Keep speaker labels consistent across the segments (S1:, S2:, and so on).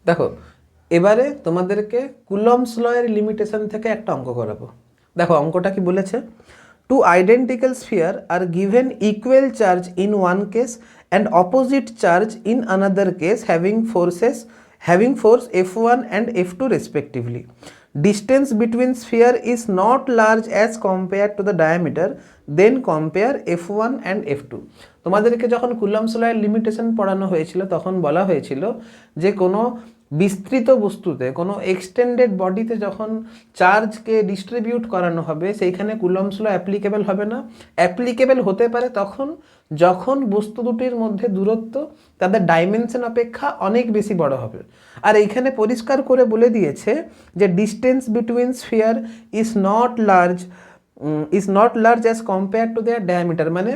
S1: দেখো এবারে তোমাদেরকে কুলম্বস ল এর লিমিটেশন থেকে একটা অঙ্ক করাবো। দেখো অঙ্কটা কি বলেছে, two identical sphere are given equal charge in one case and opposite charge in another case having force F1 and F2 respectively. Distance between sphere is not large as compared to the diameter, then compare F1 and F2. তোমাদেরকে যখন Coulomb's law এর limitation পড়ানো হয়েছিল তখন বলা হয়েছিল যে কোনো বিস্তৃত বস্তুতে, কোনো এক্সটেন্ডেড বডিতে যখন চার্জকে ডিস্ট্রিবিউট করানো হবে সেইখানে কুলম্বস ল অ্যাপ্লিকেবল হবে না। অ্যাপ্লিকেবল হতে পারে তখন যখন বস্তু দুটির মধ্যে দূরত্ব তাদের ডাইমেনশন অপেক্ষা অনেক বেশি বড় হবে। আর এইখানে পরিষ্কার করে বলে দিয়েছে যে distance between sphere is not large as compare to their diameter, মানে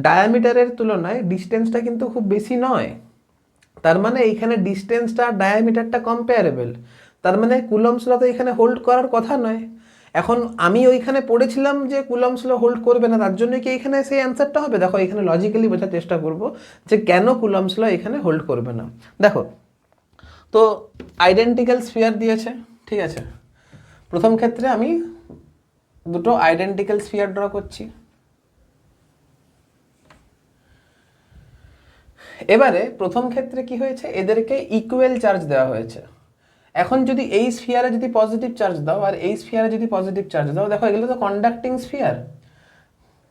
S1: ডায়ামিটারের তুলনায় ডিস্টেন্সটা কিন্তু খুব বেশি নয়। তার মানে এইখানে ডিস্টেন্সটা আর ডায়ামিটারটা কম্পেয়ারেবল, তার মানে কুলম্বস ল তো এখানে হোল্ড করার কথা নয়। এখন আমি ওইখানে পড়েছিলাম যে কুলম্বস ল হোল্ড করবে না, তার জন্য কি এখানে সেই অ্যান্সারটা হবে? দেখো এখানে লজিক্যালি বোঝার চেষ্টা করব যে কেন কুলম্বস ল এখানে হোল্ড করবে না। দেখো তো আইডেন্টিক্যাল স্ফিয়ার দিয়েছে, ঠিক আছে। প্রথম ক্ষেত্রে আমি দুটো আইডেন্টিক্যাল স্ফিয়ার ড্র করছি। এবারে প্রথম ক্ষেত্রে কি হয়েছে, এদেরকে ইকুয়াল চার্জ দেওয়া হয়েছে। এখন যদি এই স্ফিয়ারে যদি পজিটিভ চার্জ দাও আর এই স্ফিয়ারে যদি পজিটিভ চার্জ দাও, দেখো এগুলো তো কন্ডাক্টিং স্ফিয়ার,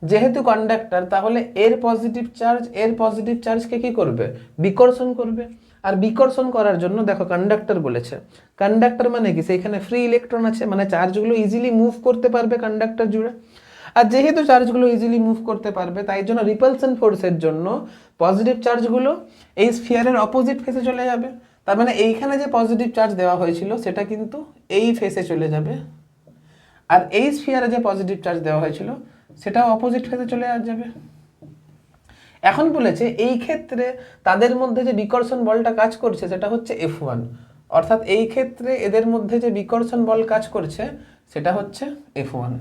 S1: যেহেতু কন্ডাক্টর তাহলে এর পজিটিভ চার্জকে কি করবে, বিকর্ষণ করবে। আর বিকর্ষণ করার জন্য দেখো কন্ডাক্টর বলেছে, কন্ডাক্টর মানে কি, সেইখানে ফ্রি ইলেকট্রন আছে, মানে চার্জগুলো ইজিলি মুভ করতে পারবে কন্ডাক্টর জুড়ে। আর যেহেতু চার্জগুলো ইজিলি মুভ করতে পারবে তাই জন্য রিপালশন ফোর্সের জন্য পজিটিভ চার্জগুলো এই স্ফিয়ারের অপোজিট ফেসে চলে যাবে। তার মানে এইখানে যে পজিটিভ চার্জ দেওয়া হয়েছিল সেটা কিন্তু এই ফেসে চলে যাবে, আর এই স্ফিয়ারে যে পজিটিভ চার্জ দেওয়া হয়েছিল সেটাও অপোজিট ফেসে চলে যাবে। এখন বলেছে এই ক্ষেত্রে তাদের মধ্যে যে বিকর্ষণ বলটা কাজ করছে সেটা হচ্ছে F1, অর্থাৎ এই ক্ষেত্রে এদের মধ্যে যে বিকর্ষণ বল কাজ করছে সেটা হচ্ছে F1।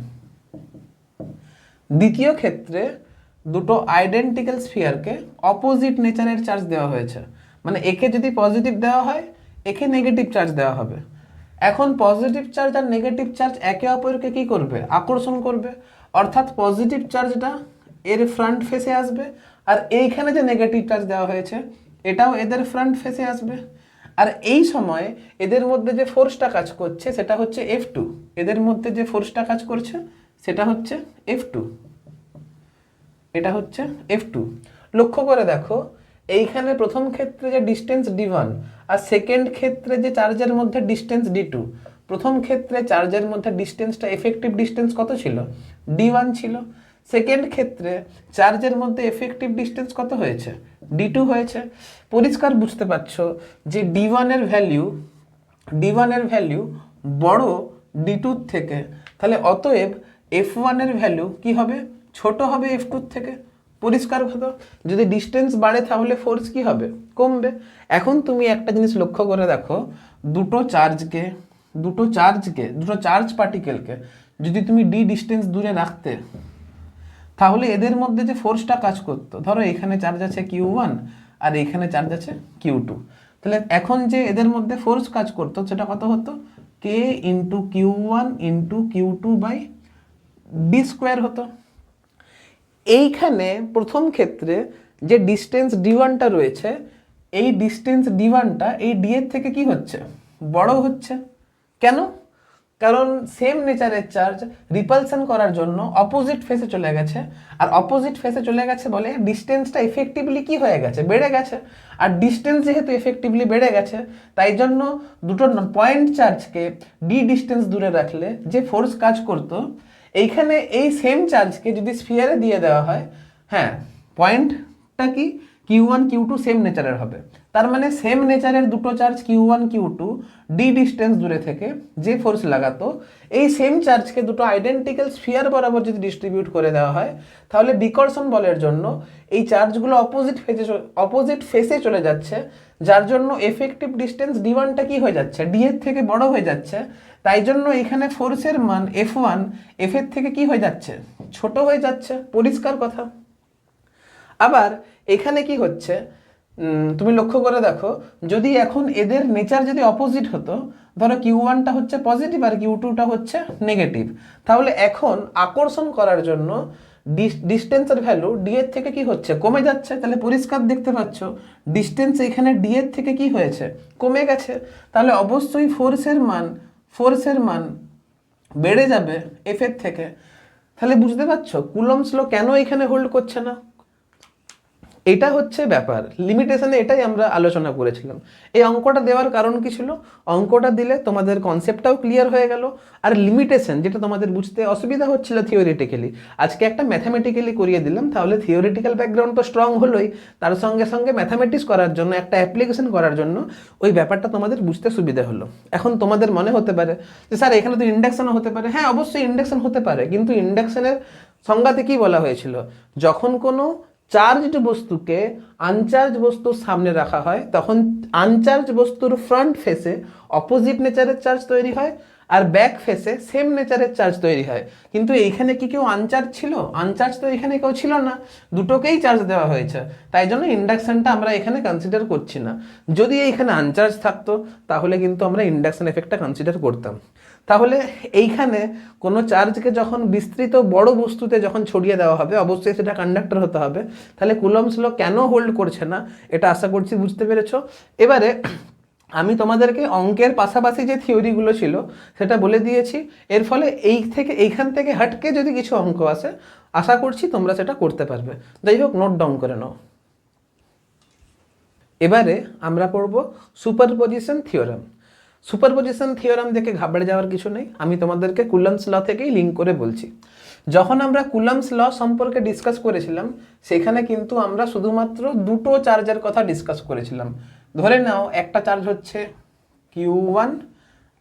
S1: দ্বিতীয় ক্ষেত্রে দুটো আইডেন্টিক্যাল স্ফিয়ারকে অপোজিট নেচারের চার্জ দেওয়া হয়েছে, মানে একে যদি পজিটিভ দেওয়া হয় একে নেগেটিভ চার্জ দেওয়া হবে। এখন পজিটিভ চার্জ আর নেগেটিভ চার্জ একে অপরকে কি করবে, আকর্ষণ করবে, অর্থাৎ পজিটিভ চার্জটা এর ফ্রন্ট ফেসে আসবে আর এইখানে যে নেগেটিভ চার্জ দেওয়া হয়েছে এটাও এদের ফ্রন্ট ফেসে আসবে। আর এই সময় এদের মধ্যে যে ফোর্সটা কাজ করছে সেটা হচ্ছে F2, এদের মধ্যে যে ফোর্সটা কাজ করছে সেটা হচ্ছে F2, এটা হচ্ছে F2। লক্ষ্য করে দেখো এইখানে প্রথম ক্ষেত্রে যে ডিস্টেন্স D1 আর সেকেন্ড ক্ষেত্রে যে চার্জের মধ্যে ডিস্টেন্স D2, প্রথম ক্ষেত্রে চার্জের মধ্যে ডিস্টেন্সটা এফেক্টিভ ডিস্টেন্স কত ছিল, D1 ছিল। সেকেন্ড ক্ষেত্রে চার্জের মধ্যে এফেক্টিভ ডিস্টেন্স কত হয়েছে, D2 হয়েছে। পরিষ্কার বুঝতে পারছো যে D1 এর ভ্যালু বড় D2 থেকে, তাহলে অতএব F1 এর ভ্যালু কি হবে, ছোট হবে F2 থেকে। পরিষ্কার কথা, যদি ডিস্টেন্স বাড়ে তাহলে ফোর্স কি হবে, কমবে। এখন তুমি একটা জিনিস লক্ষ্য করে দেখো, দুটো চার্জ পার্টিকেলকে যদি তুমি d ডিস্টেন্স দূরে রাখতে তাহলে এদের মধ্যে যে ফোর্সটা কাজ করতো, ধরো এখানে চার্জ আছে Q1 আর এখানে চার্জ আছে Q2, তাহলে এখন যে এদের মধ্যে ফোর্স কাজ করতো সেটা কত হতো, K into Q1 into Q2 by d square হতো। এইখানে প্রথম ক্ষেত্রে যে ডিস্টেন্স D1টা রয়েছে এই ডিস্টেন্স D1টা এই D এর থেকে কি হচ্ছে, বড় হচ্ছে। কেন? কারণ সেম নেচারের চার্জ রিপালশন করার জন্য অপোজিট ফেসে চলে গেছে, আর অপোজিট ফেসে চলে গেছে বলে ডিস্টেন্সটা এফেক্টিভলি কি হয়ে গেছে, বেড়ে গেছে। আর ডিস্টেন্স যেহেতু এফেক্টিভলি বেড়ে গেছে তাই জন্য দুটো পয়েন্ট চার্জকে d ডিস্টেন্স দূরে রাখলে যে ফোর্স কাজ করতো এইখানে এই সেম চার্জকে যদি স্ফিয়ারে দিয়ে দেওয়া হয়, হ্যাঁ পয়েন্টটা কি Q1 Q2 সেম নেচারের হবে। তার মানে সেম নেচারের দুটো charge Q1 Q2 d distance দূরে থেকে যে ফোর্স লাগাতো এই সেম চার্জকে দুটো আইডেন্টিক্যাল স্ফিয়ার বরাবর যদি ডিস্ট্রিবিউট করে দেওয়া হয় তাহলে বিকর্ষণ বলের জন্য এই চার্জগুলো অপোজিট ফেসে চলে যাচ্ছে, যার জন্য এফেক্টিভ ডিস্টেন্স D1টা কি হয়ে যাচ্ছে, D এর থেকে বড় হয়ে যাচ্ছে। তাই জন্য এখানে ফোর্সের মান F1 F এর থেকে কি হয়ে যাচ্ছে, ছোট হয়ে যাচ্ছে। পরিষ্কার কথা। আবার এখানে কি হচ্ছে, তুমি লক্ষ্য করে দেখো, যদি এখন এদের নেচার যদি অপোজিট হতো, ধরো Q1টা হচ্ছে পজিটিভ আর Q2টা হচ্ছে নেগেটিভ, তাহলে এখন আকর্ষণ করার জন্য ডিস্টেন্সের ভ্যালু ডি এর থেকে কি হচ্ছে, কমে যাচ্ছে। তাহলে পরিষ্কার দেখতে পাচ্ছ ডিস্টেন্স এখানে ডি এর থেকে কি হয়েছে, কমে গেছে। তাহলে অবশ্যই ফোর্সের মান বেড়ে যাবে এফ এর থেকে। তাহলে বুঝতে পারছো কুলম্বস ল কেন এখানে হোল্ড করছে না। এটা হচ্ছে ব্যাপার, লিমিটেশনে এটাই আমরা আলোচনা করেছিলাম। এই অঙ্কটা দেওয়ার কারণ কি ছিল, অঙ্কটা দিলে তোমাদের কনসেপ্টটাও ক্লিয়ার হয়ে গেল, আর লিমিটেশন যেটা তোমাদের বুঝতে অসুবিধা হচ্ছিল থিওরিটিক্যালি, আজকে একটা ম্যাথামেটিক্যালি করিয়ে দিলাম। তাহলে থিওরিটিক্যাল ব্যাকগ্রাউন্ড তো স্ট্রং হলোই, তার সঙ্গে সঙ্গে ম্যাথামেটিক্স করার জন্য, একটা অ্যাপ্লিকেশন করার জন্য ওই ব্যাপারটা তোমাদের বুঝতে সুবিধা হলো। এখন তোমাদের মনে হতে পারে যে স্যার এখানে তো ইন্ডাকশনও হতে পারে। হ্যাঁ, অবশ্যই ইন্ডাকশন হতে পারে, কিন্তু ইন্ডাকশনের সংজ্ঞাতে কি বলা হয়েছিল, যখন কোনো চার্জড বস্তুকে আনচার্জ বস্তুর সামনে রাখা হয়, তখন আনচার্জ বস্তুর ফ্রন্ট ফেসে অপোজিট নেচারের চার্জ তৈরি হয়, আর ব্যাক ফেসে সেম নেচারের চার্জ তৈরি হয়। কিন্তু এইখানে কি কেউ আনচার্জ ছিল? আনচার্জ তো এখানে কেউ ছিল না, দুটোকেই চার্জ দেওয়া হয়েছে। তাই জন্য ইন্ডাকশনটা আমরা এখানে কনসিডার করছি না। যদি এইখানে আনচার্জ থাকতো তাহলে কিন্তু আমরা ইন্ডাকশন এফেক্টটা কনসিডার করতাম। তাহলে এইখানে কোনো চার্জকে যখন বিস্তৃত বড় বস্তুতে যখন ছড়িয়ে দেওয়া হবে, অবশ্যই সেটা কন্ডাক্টর হতে হবে। তাহলে কুলম্বস ল কেন হোল্ড করছে না, এটা আশা করছি বুঝতে পেরেছো। এবারে আমি তোমাদেরকে অঙ্কের পাশাপাশি যে থিওরিগুলো ছিল সেটা বলে দিয়েছি। এর ফলে এইখান থেকে হাটকে যদি কিছু অঙ্ক আসে, আশা করছি তোমরা সেটা করতে পারবে। যাই হোক, নোট ডাউন করে নাও। এবারে আমরা পড়ব সুপারপজিশন থিওরেম। সুপারপজিশন থিওরেম দেখে ঘাবড়ে যাওয়ার কিছু নেই, আমি তোমাদেরকে কুলম্বস ল থেকেই লিঙ্ক করে বলছি। যখন আমরা কুলম্বস ল সম্পর্কে ডিসকাস করেছিলাম, সেখানে কিন্তু আমরা শুধুমাত্র দুটো চার্জের কথা ডিসকাস করেছিলাম। ধরে নাও একটা চার্জ হচ্ছে Q1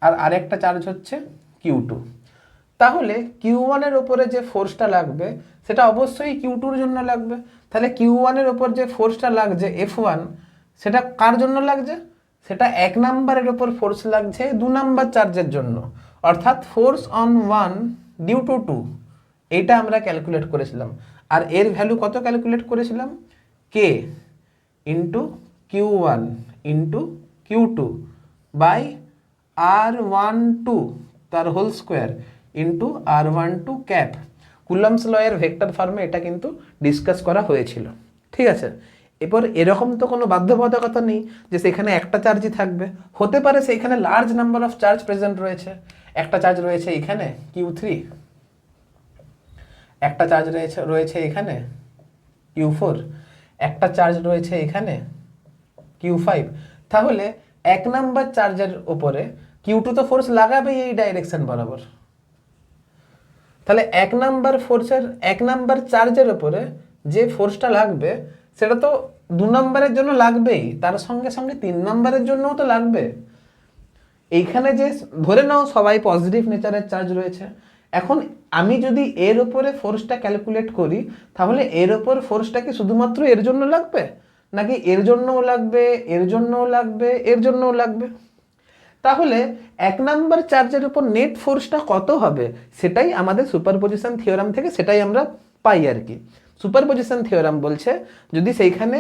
S1: আর আরেকটা চার্জ হচ্ছে Q2। তাহলে Q1 এর ওপরে যে ফোর্সটা লাগবে সেটা অবশ্যই Q2 এর জন্য লাগবে। তাহলে Q1 এর ওপর যে ফোর্সটা লাগছে F1, সেটা কার জন্য লাগছে, সেটা 1 নাম্বারের ওপর ফোর্স লাগছে 2 নাম্বার চার্জের জন্য, অর্থাৎ ফোর্স অন 1 ডিউ টু 2। এইটা আমরা ক্যালকুলেট করেছিলাম। আর এর ভ্যালু কত ক্যালকুলেট করেছিলাম, K into Q1 into Q2 by R12 তার whole square into R12 cap. Coulomb's law এর ভেক্টর ফর্মে এটা কিন্তু ডিসকাস করা হয়েছিল। ঠিক আছে, এরপর এরকম তো কোনো বাধ্যবাধকতা নেই যে সেখানে একটা চার্জই থাকবে, হতে পারে সেইখানে large number of charge present রয়েছে। একটা চার্জ রয়েছে এখানে Q3, একটা চার্জ রয়েছে এখানে Q4, একটা চার্জ রয়েছে এখানে Q5। তাহলে 1 নাম্বার চার্জের ওপরে Q2 তো ফোর্স লাগাবে এই ডাইরেকশন বরাবর। তাহলে 1 নাম্বার চার্জের ওপরে যে ফোর্সটা লাগবে সেটা তো 2 নাম্বারের জন্য লাগবেই, তার সঙ্গে সঙ্গে 3 নাম্বারের জন্যও তো লাগবে। এইখানে যে ধরে নাও সবাই পজিটিভ নেচারের চার্জ রয়েছে, এখন আমি যদি এর উপরে ফোর্সটা ক্যালকুলেট করি, তাহলে এর উপর ফোর্সটা কি শুধুমাত্র এর জন্য লাগবে, নাকি এর জন্যও লাগবে, এর জন্যও লাগবে, এর জন্যও লাগবে? তাহলে 1 নাম্বার চার্জের উপর নেট ফোর্সটা কত হবে সেটাই আমাদের সুপারপজিশন থিওরাম থেকে সেটাই আমরা পাই আর কি। সুপারপজিশন থিওরাম বলছে যদি সেইখানে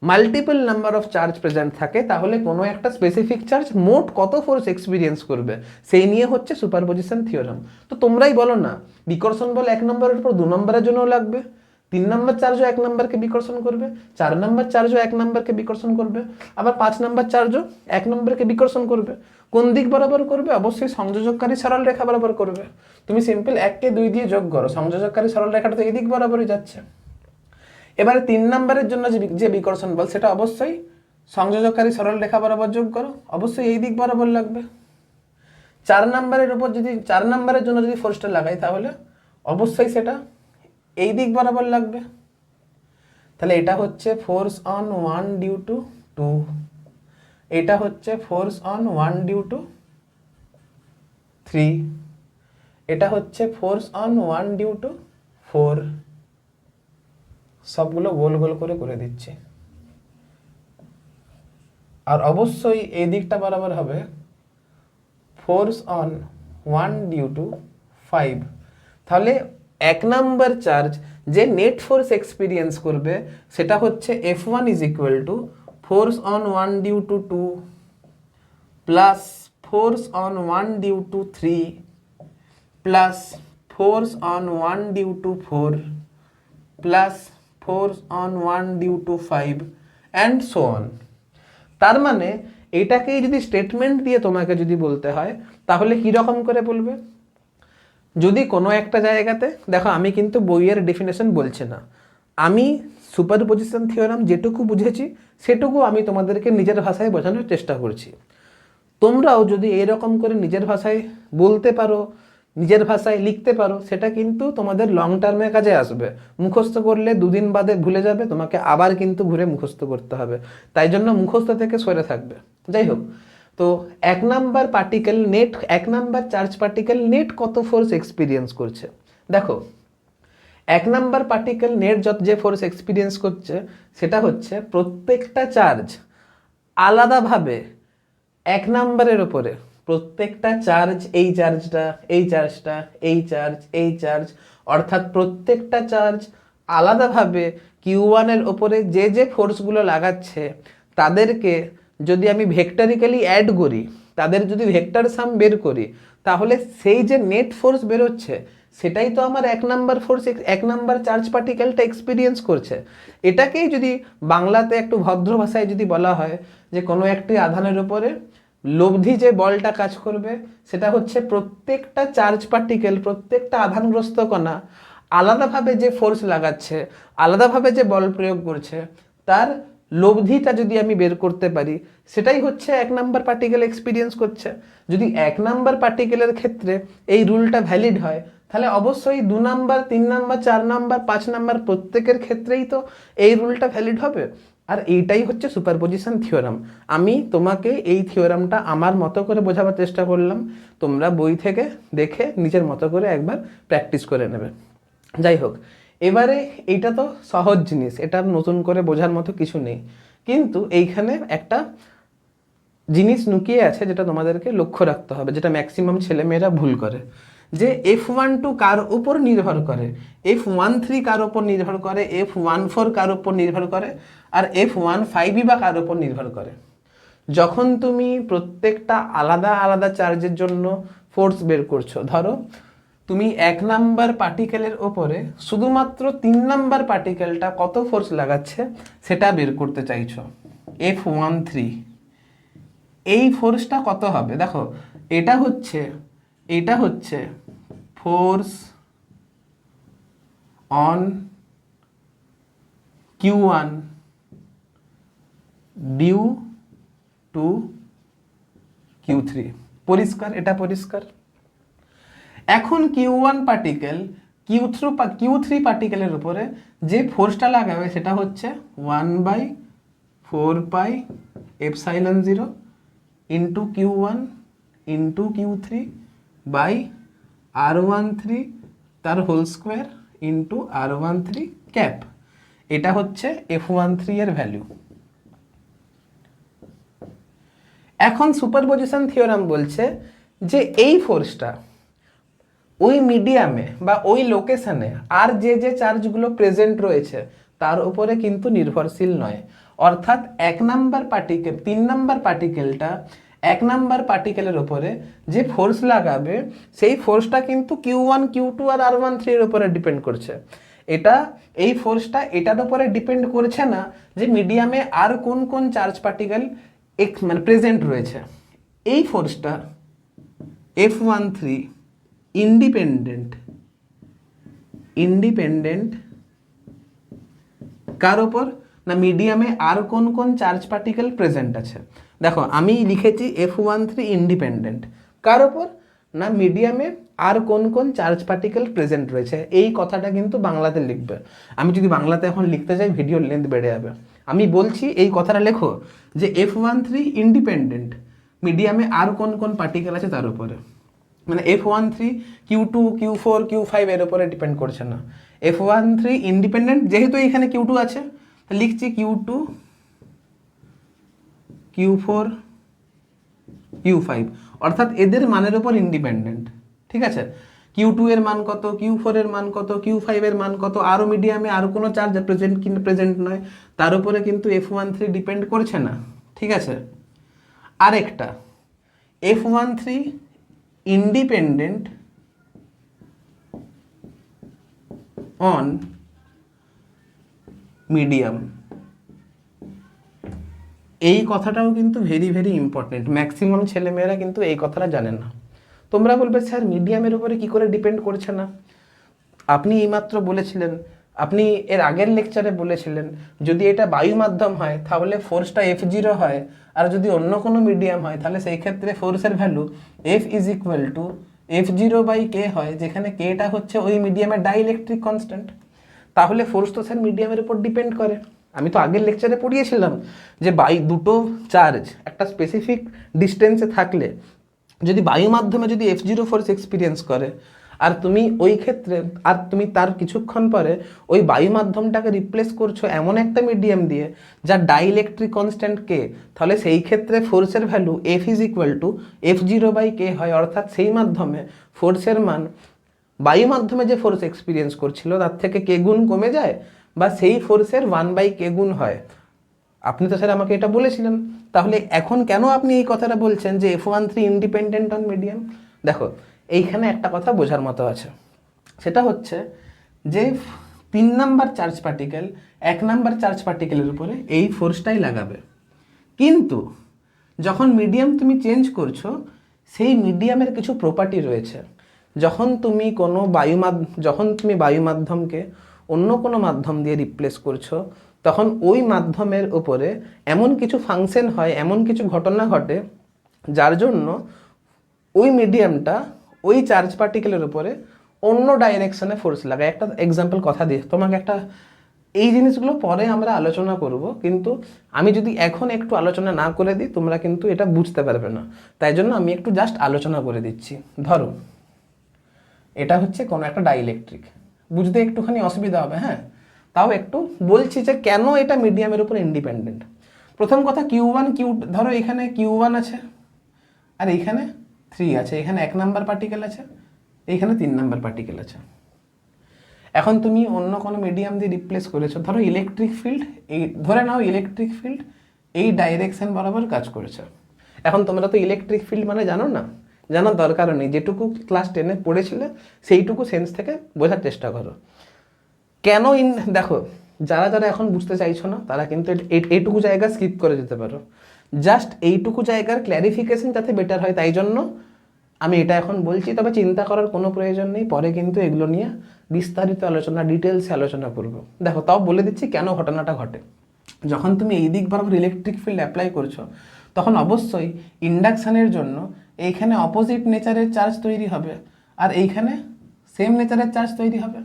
S1: multiple number of charge present থাকে, তাহলে কোনো একটা স্পেসিফিক চার্জ মোট কত ফোর্স এক্সপিরিয়েন্স করবে সেই নিয়ে হচ্ছে সুপারপজিশন থিওরাম। তো তোমরাই বলো না, বিকর্ষণ বল 1 নম্বরের উপর 2 নম্বরের জন্যও লাগবে, 3 নম্বর চার্জও 1 নম্বরকে বিকর্ষণ করবে, 4 নম্বর চার্জও 1 নম্বরকে বিকর্ষণ করবে, আবার 5 নম্বর চার্জও 1 নম্বরকে বিকর্ষণ করবে। কোন দিক বরাবর করবে? অবশ্যই সংযোজককারী সরল রেখা বরাবর করবে। তুমি সিম্পল 1 কে 2 দিয়ে যোগ করো, সংযোজককারী সরল রেখাটা তো এই দিক বরাবরই যাচ্ছে। এবারে 3 নম্বরের জন্য যে বিকর্ষণ বল সেটা অবশ্যই সংযোজককারী সরল রেখা বরাবর যোগ করো, অবশ্যই এই দিক বরাবর লাগবে। 4 নম্বরের জন্য যদি ফোর্সটা লাগাই তাহলে অবশ্যই সেটা এই দিক বরাবর লাগবে। তাহলে এটা হচ্ছে ফোর্স অন 1 ডিউ টু 2, এটা হচ্ছে ফোর্স অন 1 ডিউ টু 3, এটা হচ্ছে ফোর্স অন 1 ডিউ টু 4। সবগুলো গোল গোল করে দিচ্ছি। আর অবশ্যই এই দিকটা বরাবর হবে ফোর্স অন 1 ডিউ টু 5। তাহলে 1 নাম্বার চার্জ যে নেট ফোর্স এক্সপিরিয়েন্স করবে সেটা হচ্ছে F1 is equal to force on 1 due to 2 plus force on 1 due to 3 plus force on 1 due to 4 plus force on 1 due to 5 and so on. তার মানে এটাকেই যদি statement দিয়ে তোমাকে যদি বলতে হয় তাহলে কীরকম করে বলবে? যদি কোনো একটা জায়গাতে দেখো, আমি কিন্তু বইয়ের ডেফিনেশন বলছি না, আমি সুপারপজিশন থিওরাম যেটুকু বুঝেছি সেটুকু আমি তোমাদেরকে নিজের ভাষায় বোঝানোর চেষ্টা করছি। তোমরাও যদি এরকম করে নিজের ভাষায় বলতে পারো, নিজের ভাষায় লিখতে পারো, সেটা কিন্তু তোমাদের লং টার্মে কাজে আসবে। মুখস্থ করলে দুদিন বাদে ভুলে যাবে, তোমাকে আবার কিন্তু ঘুরে মুখস্থ করতে হবে, তাই জন্য মুখস্থ থেকে সরে থাকবে। যাই হোক, তো 1 number particle net, 1 number charge particle net কত ফোর্স এক্সপিরিয়েন্স করছে? দেখো, 1 নাম্বার পার্টিকেল নেট যত যে ফোর্স এক্সপিরিয়েন্স করছে সেটা হচ্ছে প্রত্যেকটা চার্জ আলাদাভাবে 1 নাম্বারের ওপরে, প্রত্যেকটা চার্জ, এই চার্জটা, এই চার্জটা, এই চার্জ, এই চার্জ, অর্থাৎ প্রত্যেকটা চার্জ আলাদাভাবে Q1 এর ওপরে যে যে ফোর্সগুলো লাগাচ্ছে তাদেরকে যদি আমি ভেক্টরিক্যালি অ্যাড করি, তাদের যদি ভেক্টর সাম বের করি, তাহলে সেই যে নেট ফোর্স বেরোচ্ছে সেটাই তো আমার 1 নাম্বার ফোর্স, 1 নাম্বার চার্জ পার্টিকেলটা এক্সপিরিয়েন্স করছে। এটাকেই যদি বাংলাতে একটু ভদ্র ভাষায় যদি বলা হয় যে কোনো একটি আধানের উপরে লব্ধি যে বলটা কাজ করবে সেটা হচ্ছে প্রত্যেকটা চার্জ পার্টিকেল, প্রত্যেকটা আধানগ্রস্ত কণা আলাদাভাবে যে ফোর্স লাগাচ্ছে, আলাদাভাবে যে বল প্রয়োগ করছে, তার লব্ধিটা যদি আমি বের করতে পারি সেটাই হচ্ছে 1 নাম্বার পার্টিকেল এক্সপিরিয়েন্স করছে। যদি 1 নাম্বার পার্টিকেলের ক্ষেত্রে এই রুলটা ভ্যালিড হয় তাহলে অবশ্যই 2 নাম্বার, 3 নাম্বার, 4 নাম্বার, 5 নাম্বার প্রত্যেকের ক্ষেত্রেই তো এই রুলটা ভ্যালিড হবে। আর এইটাই হচ্ছে সুপারপজিশন থিওরাম। আমি তোমাকে এই থিওরামটা আমার মতো করে বোঝাবার চেষ্টা করলাম, তোমরা বই থেকে দেখে নিজের মতো করে একবার প্র্যাকটিস করে নেবে। যাই হোক, এবারে এইটা তো সহজ জিনিস, এটা নতুন করে বোঝার মতো কিছু নেই, কিন্তু এইখানে একটা জিনিস লুকিয়ে আছে যেটা তোমাদেরকে লক্ষ্য রাখতে হবে, যেটা ম্যাক্সিমাম ছেলেমেয়েরা ভুল করে, যে F12 কার উপর নির্ভর করে, F13 কার উপর নির্ভর করে, F14 কার উপর নির্ভর করে, আর F15 বা কার উপর নির্ভর করে। যখন তুমি প্রত্যেকটা আলাদা আলাদা চার্জের জন্য ফোর্স বের করছো, ধরো তুমি 1 নাম্বার পার্টিকেলের ওপরে শুধুমাত্র 3 নাম্বার পার্টিকেলটা কত ফোর্স লাগাচ্ছে সেটা বের করতে চাইছো, F13, এই ফোর্সটা কত হবে? দেখো, এটা হচ্ছে force on Q1 due to Q3। পরিষ্কার? এটা পরিষ্কার। এখন Q1 পার্টিকেল Q3 পার্টিকেলের উপরে যে ফোর্সটা লাগাবে সেটা হচ্ছে 1/4πε0 into Q1 into Q3 by R13 তার whole square into R13 cap. এটা হচ্ছে F13 এর ভ্যালু। এখন সুপারপজিশন থিওরাম বলছে যে এই ফোর্সটা ওই মিডিয়ামে বা ওই লোকেশনে আর যে যে চার্জগুলো প্রেজেন্ট রয়েছে তার উপরে কিন্তু নির্ভরশীল নয়। অর্থাৎ 1 নাম্বার পার্টিকেল, 3 নাম্বার পার্টিকেলটা 1 নাম্বার পার্টিকেলের উপরে যে ফোর্স লাগাবে সেই ফোর্সটা কিন্তু Q1, Q2 আর R13 এর উপরে ডিপেন্ড করছে। এই ফোর্সটা এটার উপরে ডিপেন্ড করছে না যে মিডিয়ামে আর কোন কোন চার্জ পার্টিকেল মানে প্রেজেন্ট রয়েছে। এই ফোর্সটা F13 ইন্ডিপেন্ডেন্ট কার ওপর? না মিডিয়ামে আর কোন কোন চার্জ পার্টিকেল প্রেজেন্ট আছে। দেখো, আমি লিখেছি F13 ইন্ডিপেন্ডেন্ট কার ওপর? না মিডিয়ামে আর কোন কোন চার্জ পার্টিকেল প্রেজেন্ট রয়েছে। এই কথাটা কিন্তু বাংলাতে লিখবে। আমি যদি বাংলাতে এখন লিখতে যাই ভিডিওর লেন্থ বেড়ে যাবে। আমি বলছি এই কথাটা লেখো যে F13 ইন্ডিপেন্ডেন্ট, মিডিয়ামে আর কোন কোন পার্টিকেল আছে তার উপরে। মানে F13 Q2, Q4, Q5 এর উপরে ডিপেন্ড করছে না। F13 ইন্ডিপেন্ডেন্ট, যেহেতু এখানে Q2 আছে লিখছি Q2, Q4, Q5, অর্থাৎ এদের মানের উপর ইন্ডিপেন্ডেন্ট। ঠিক আছে, Q2 এর মান কত, Q4 এর মান কত, Q5 এর মান কত, আরও মিডিয়ামে আরও কোনো চার্জ প্রেজেন্ট কিন্তু প্রেজেন্ট নয়, তার উপরে কিন্তু F13 ডিপেন্ড করছে না, ঠিক আছে। আরেকটা F13 ইন্ডিপেন্ডেন্ট অন মিডিয়াম, এই কথাটাও কিন্তু ভেরি ভেরি ইম্পর্টেন্ট। ম্যাক্সিমাম ছেলেমেয়েরা কিন্তু এই কথাটা জানে না। তোমরা বলবে স্যার মিডিয়ামের উপরে কি করে ডিপেন্ড করছে না? আপনি এইমাত্র বলেছিলেন, আপনি এর আগের লেকচারে বলেছিলেন যদি এটা বায়ু মাধ্যম হয় তাহলে ফোর্সটা F0 হয়, আর যদি অন্য কোনো মিডিয়াম হয় তাহলে সেই ক্ষেত্রে ফোর্সের value F is equal two F0/K হয়, যেখানে Kটা হচ্ছে ওই মিডিয়ামের ডাইইলেকট্রিক কনস্ট্যান্ট। তাহলে ফোর্স তো স্যার মিডিয়ামের উপর ডিপেন্ড করে। আমি তো আগের লেকচারে পড়িয়েছিলাম যে দুটো চার্জ একটা স্পেসিফিক ডিস্টেন্সে থাকলে যদি বায়ু মাধ্যমে যদি F0 ফোর্স এক্সপিরিয়েন্স করে, আর তুমি ওই ক্ষেত্রে আর তুমি তার কিছুক্ষণ পরে ওই বায়ু মাধ্যমটাকে রিপ্লেস করছো এমন একটা মিডিয়াম দিয়ে যার ডাইইলেকট্রিক কনস্ট্যান্ট K, তাহলে সেই ক্ষেত্রে ফোর্সের value F is equal two F0/K হয়। অর্থাৎ সেই মাধ্যমে ফোর্সের মান বায়ু মাধ্যমে যে ফোর্স এক্সপিরিয়েন্স করছিল তার থেকে K গুণ কমে যায়, বা সেই ফোর্সের 1/K গুণ হয়। আপনি তো স্যার আমাকে এটা বলেছিলেন, তাহলে এখন কেন আপনি এই কথাটা বলছেন যে F13 ইন্ডিপেন্ডেন্ট অন মিডিয়াম? দেখো এইখানে একটা কথা বোঝার মতো আছে, সেটা হচ্ছে যে 3 number charge particle 1 number charge পার্টিকেলের উপরে এই ফোর্সটাই লাগাবে, কিন্তু যখন মিডিয়াম তুমি চেঞ্জ করছো সেই মিডিয়ামের কিছু প্রপার্টি রয়েছে। যখন তুমি বায়ু মাধ্যমকে অন্য কোনো মাধ্যম দিয়ে রিপ্লেস করছো, তখন ওই মাধ্যমের উপরে এমন কিছু ফাংশন হয়, এমন কিছু ঘটনা ঘটে যার জন্য ওই মিডিয়ামটা ওই চার্জ পার্টিকেলের উপরে অন্য ডাইরেকশনে ফোর্স লাগায়। একটা এক্সাম্পল কথা দিয়ে তোমাকে একটা, এই জিনিসগুলো পরে আমরা আলোচনা করব, কিন্তু আমি যদি এখন একটু আলোচনা না করে দিই তোমরা কিন্তু এটা বুঝতে পারবে না, তাই জন্য আমি একটু জাস্ট আলোচনা করে দিচ্ছি। ধরো এটা হচ্ছে কোনো একটা ডাইইলেকট্রিক, বুঝতে একটুখানি অসুবিধা হবে, হ্যাঁ, তাও একটু বলছি যে কেন এটা মিডিয়ামের উপর ইন্ডিপেন্ডেন্ট। প্রথম কথা Q1 ধরো এখানে Q1 আছে, আর এইখানে 3 আছে, এখানে 1 নাম্বার পার্টিকেল আছে, এইখানে 3 নাম্বার পার্টিকেল আছে। এখন তুমি অন্য কোনো মিডিয়াম দিয়ে রিপ্লেস করেছো, ধরো ইলেকট্রিক ফিল্ড, এই ধরে নাও ইলেকট্রিক ফিল্ড এই ডাইরেকশন বরাবর কাজ করেছে। এখন তোমরা তো ইলেকট্রিক ফিল্ড মানে জানো না, জানার দরকারও নেই, যেটুকু ক্লাস 10-এ পড়েছিলে সেইটুকু সেন্স থেকে বোঝার চেষ্টা করো। কেন দেখো, যারা যারা এখন বুঝতে চাইছো না তারা কিন্তু এইটুকু জায়গা স্কিপ করে যেতে পারো, জাস্ট এইটুকু জায়গার ক্ল্যারিফিকেশন যাতে বেটার হয় তাই জন্য আমি এটা এখন বলছি। তবে চিন্তা করার কোনো প্রয়োজন নেই, পরে কিন্তু এগুলো নিয়ে বিস্তারিত আলোচনা, ডিটেলসে আলোচনা করব। দেখো তাও বলে দিচ্ছি কেন ঘটনাটা ঘটে। যখন তুমি এই দিক বরাবর ইলেকট্রিক ফিল্ড অ্যাপ্লাই করছো তখন অবশ্যই ইন্ডাকশানের জন্য এইখানে অপোজিট নেচারের চার্জ তৈরি হবে, আর এইখানে সেম নেচারের চার্জ তৈরি হবে।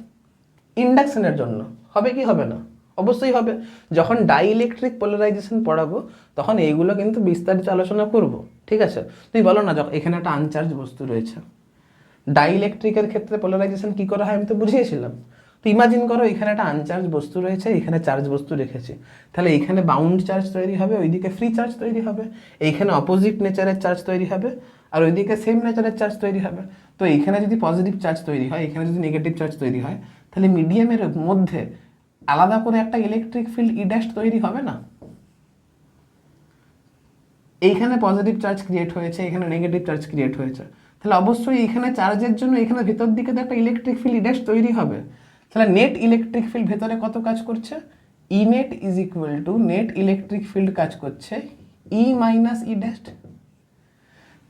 S1: ইন্ডাকশনের জন্য হবে কি হবে না? অবশ্যই হবে। যখন ডাইইলেকট্রিক পোলারাইজেশন পড়াবো তখন এইগুলো কিন্তু বিস্তারিত আলোচনা করব, ঠিক আছে। তুমি বলো না, যখন এখানে একটা আনচার্জ বস্তু রয়েছে, ডাইইলেকট্রিকের ক্ষেত্রে পোলারাইজেশন কি করা হয় আমি তো বুঝিয়েছিলাম। তো ইমাজিন করো এখানে একটা আনচার্জ বস্তু রয়েছে, এখানে চার্জ বস্তু রেখেছি, তাহলে এইখানে বাউন্ড চার্জ তৈরি হবে, ওইদিকে ফ্রি চার্জ তৈরি হবে, এইখানে অপোজিট নেচারের চার্জ তৈরি হবে, আর ওইদিকে সেম নেচারের চার্জ তৈরি হবে। তো এইখানে যদি পজিটিভ চার্জ তৈরি হয়, এখানে যদি নেগেটিভ চার্জ তৈরি হয়, তাহলে মিডিয়ামের মধ্যে আলাদা করে একটা ইলেকট্রিক ফিল্ড E' তৈরি হবে না? এইখানে পজিটিভ চার্জ ক্রিয়েট হয়েছে, এখানে নেগেটিভ চার্জ ক্রিয়েট হয়েছে, তাহলে অবশ্যই এখানে চার্জের জন্য এখানে ভেতর দিকে তো একটা ইলেকট্রিক ফিল্ড E' তৈরি হবে। তাহলে নেট ইলেকট্রিক ফিল্ড ভেতরে কত কাজ করছে? E net is equal two net electric field কাজ করছে E মাইনাস E'।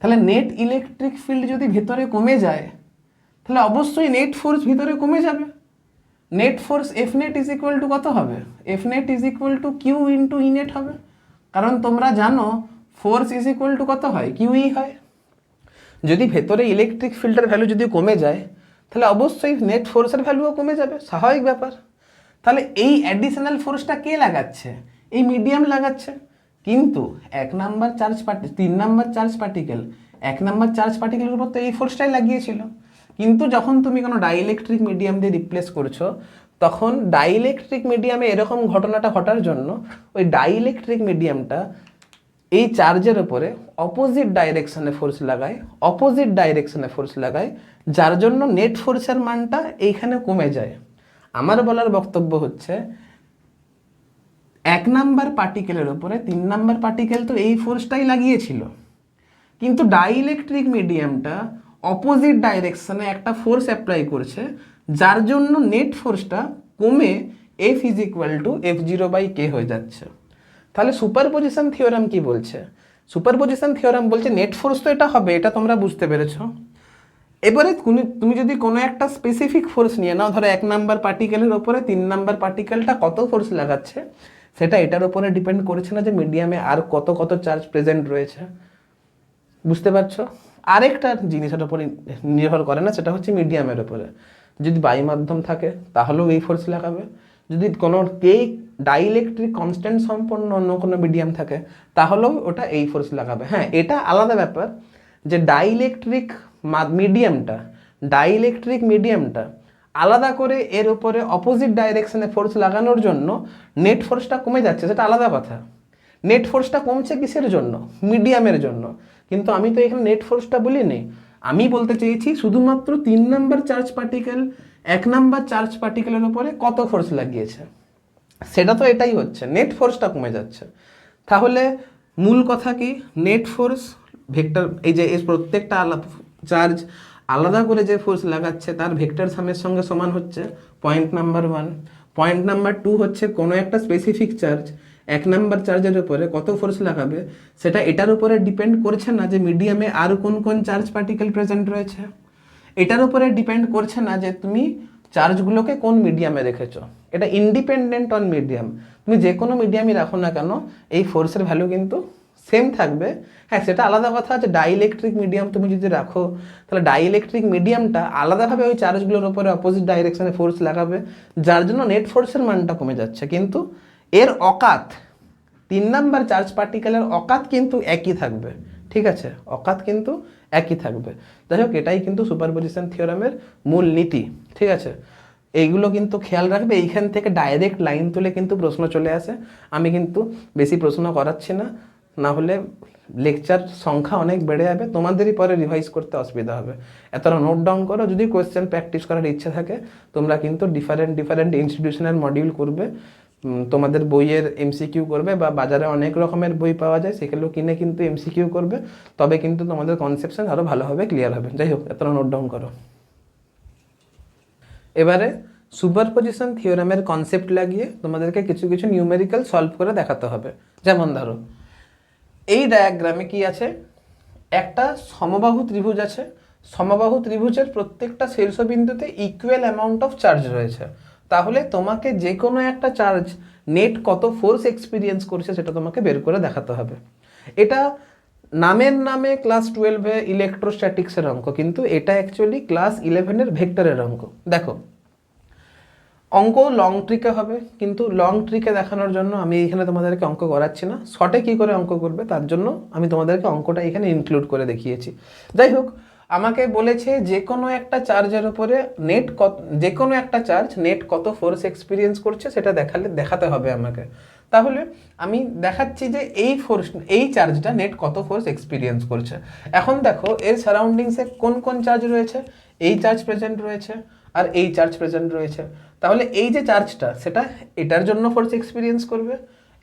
S1: তাহলে নেট ইলেকট্রিক ফিল্ড যদি ভেতরে কমে যায় তাহলে অবশ্যই নেট ফোর্স ভিতরে কমে যাবে। Net force F net is equal to কত হবে? F net is equal two Q into E net হবে, কারণ তোমরা জানো ফোর্স ইজ ইকুয়াল টু কত হয়? QE হয়। যদি ভেতরে ইলেকট্রিক ফিল্ডের ভ্যালু যদি কমে যায় তাহলে অবশ্যই নেট ফোর্সের ভ্যালুও কমে যাবে, স্বাভাবিক ব্যাপার। তাহলে এই অ্যাডিশনাল ফোর্সটা কে লাগাচ্ছে? এই মিডিয়াম লাগাচ্ছে। কিন্তু 1 number charge 3 number charge particle 1 number charge পার্টিকেলের উপর তো এই ফোর্সটাই লাগিয়েছিল। কিন্তু যখন তুমি কোনো ডাইইলেকট্রিক মিডিয়াম দিয়ে রিপ্লেস করছো তখন ডাইইলেকট্রিক মিডিয়ামে এরকম ঘটনাটা ঘটার জন্য ওই ডাইইলেকট্রিক মিডিয়ামটা এই চার্জের উপরে অপোজিট ডাইরেকশনে ফোর্স লাগায়, যার জন্য নেট ফোর্সের মানটা এইখানে কমে যায়। আমার বলার বক্তব্য হচ্ছে 1 নাম্বার পার্টিকেলের উপরে 3 নাম্বার পার্টিকেল তো এই ফোর্সটাই লাগিয়েছিল, কিন্তু ডাইইলেকট্রিক মিডিয়ামটা অপোজিট ডাইরেকশনে একটা ফোর্স অ্যাপ্লাই করছে, যার জন্য নেট ফোর্সটা কমে F is equal two F0/K হয়ে যাচ্ছে। তাহলে সুপারপজিশন থিওরাম কি বলছে? সুপারপজিশন থিওরাম বলছে নেট ফোর্স তো এটা হবে, এটা তোমরা বুঝতে পেরেছো। এবারে তুমি যদি কোনো একটা স্পেসিফিক ফোর্স নিয়ে নাও, ধরো 1 নাম্বার পার্টিকেলের ওপরে 3 নাম্বার পার্টিকেলটা কত ফোর্স লাগাচ্ছে, সেটা এটার উপরে ডিপেন্ড করছে না যে মিডিয়ামে আর কত কত চার্জ প্রেজেন্ট রয়েছে। বুঝতে পারছো? আরেকটা জিনিসের উপরে নির্ভর করে না, সেটা হচ্ছে মিডিয়ামের উপরে। যদি বায়ু মাধ্যম থাকে তাহলেও এই ফোর্স লাগাবে, যদি কোনো ডাইইলেকট্রিক কনস্ট্যান্ট সম্পন্ন অন্য কোনো মিডিয়াম থাকে তাহলেও ওটা এই ফোর্স লাগাবে। হ্যাঁ, এটা আলাদা ব্যাপার যে ডাইইলেকট্রিক মিডিয়ামটা আলাদা করে এর উপরে অপোজিট ডাইরেকশনে ফোর্স লাগানোর জন্য নেট ফোর্সটা কমে যাচ্ছে, সেটা আলাদা কথা। নেট ফোর্সটা কমছে কিসের জন্য? মিডিয়ামের জন্য। কিন্তু আমি তো এখানে নেট ফোর্সটা বলিনি, আমি বলতে চেয়েছি শুধুমাত্র 3 number charge particle 1 number charge পার্টিকেলের উপরে কত ফোর্স লাগিয়েছে, সেটা তো এটাই হচ্ছে, নেট ফোর্সটা কমে যাচ্ছে। তাহলে মূল কথা কি? নেট ফোর্স ভেক্টর, এই যে প্রত্যেকটা আলাদা চার্জ আলাদা করে যে ফোর্স লাগাচ্ছে তার ভেক্টর সামের সঙ্গে সমান হচ্ছে পয়েন্ট নাম্বার 1। পয়েন্ট নাম্বার 2 হচ্ছে কোনো একটা স্পেসিফিক চার্জ 1 নাম্বার চার্জের উপরে কত ফোর্স লাগাবে, সেটা এটার উপরে ডিপেন্ড করছে না যে মিডিয়ামে আর কোন কোন চার্জ পার্টিকেল প্রেজেন্ট রয়েছে। এটার উপরে ডিপেন্ড করছে না যে তুমি চার্জগুলোকে কোন মিডিয়ামে রেখেছো। এটা ইন্ডিপেন্ডেন্ট অন মিডিয়াম। তুমি যে কোনো মিডিয়ামই রাখো না কেন, এই ফোর্সের ভ্যালু কিন্তু সেম থাকবে। হ্যাঁ, সেটা আলাদা কথা যে ডাইইলেকট্রিক মিডিয়াম তুমি যদি রাখো, তাহলে ডাইইলেকট্রিক মিডিয়ামটা আলাদাভাবে ওই চার্জগুলোর উপরে অপোজিট ডাইরেকশনে ফোর্স লাগাবে, যার জন্য নেট ফোর্সের মানটা কমে যাচ্ছে। কিন্তু এর অকাত 3 নাম্বার চার্জ পার্টিকেলের অকাত কিন্তু একই থাকবে। ঠিক আছে, অকাত কিন্তু একই থাকবে। যাই হোক, এটাই কিন্তু সুপারপজিশন থিওরামের মূল নীতি। ঠিক আছে, এইগুলো কিন্তু খেয়াল রাখবে। এইখান থেকে ডাইরেক্ট লাইন তুলে কিন্তু প্রশ্ন চলে আসে। আমি কিন্তু বেশি প্রশ্ন করাচ্ছি না, না হলে লেকচার সংখ্যা অনেক বেড়ে যাবে, তোমাদেরই পরে রিভাইজ করতে অসুবিধা হবে। এতটা নোট ডাউন করো। যদি কোয়েশ্চেন প্র্যাকটিস করার ইচ্ছা থাকে তোমরা কিন্তু ডিফারেন্ট ইনস্টিটিউশনের মডিউল করবে, তোমাদের বইয়ের এমসিকিউ করবে, বা বাজারে অনেক রকমের বই পাওয়া যায় সেগুলো কিনে কিন্তু এমসিকিউ করবে, তবে কিন্তু তোমাদের কনসেপশন আরও ভালোভাবে ক্লিয়ার হবে। যাই হোক, এতটা নোট ডাউন করো। এবারে সুপারপজিশন থিওরামের কনসেপ্ট লাগিয়ে তোমাদেরকে কিছু কিছু নিউমেরিক্যাল সলভ করে দেখাতে হবে। যেমন ধরো এই ডায়াগ্রামে কি আছে, একটা সমবাহু ত্রিভুজ আছে। সমবাহু ত্রিভুজের প্রত্যেকটা শীর্ষবিন্দুতে ইকুয়াল অ্যামাউন্ট অফ চার্জ রয়েছে। তাহলে তোমাকে যে কোনো একটা চার্জ নেট কত ফোর্স এক্সপিরিয়েন্স করছে সেটা তোমাকে বের করে দেখাতে হবে। এটা নামে ক্লাস 12-এ ইলেকট্রোস্ট্যাটিক্সের অঙ্ক, কিন্তু এটা অ্যাকচুয়ালি ক্লাস 11-এর ভেক্টরের অঙ্ক। দেখো, অঙ্ক লং ট্রিকে হবে, কিন্তু লং ট্রিকে দেখানোর জন্য আমি এখানে তোমাদেরকে অঙ্ক করাচ্ছি না। শর্টে কী করে অঙ্ক করবে তার জন্য আমি তোমাদেরকে অঙ্কটা এখানে ইনক্লুড করে দেখিয়েছি। যাই হোক, আমাকে বলেছে যে কোনো একটা চার্জের উপরে যে কোনো একটা চার্জ নেট কত ফোর্স এক্সপিরিয়েন্স করছে সেটা দেখাতে হবে আমাকে। তাহলে আমি দেখাচ্ছি যে এই চার্জটা নেট কত ফোর্স এক্সপিরিয়েন্স করছে। এখন দেখো এর সারাউন্ডিংসে কোন কোন চার্জ রয়েছে, এই চার্জ প্রেজেন্ট রয়েছে আর এই চার্জ প্রেজেন্ট রয়েছে। তাহলে এই যে চার্জটা সেটা এটার জন্য ফোর্স এক্সপিরিয়েন্স করবে,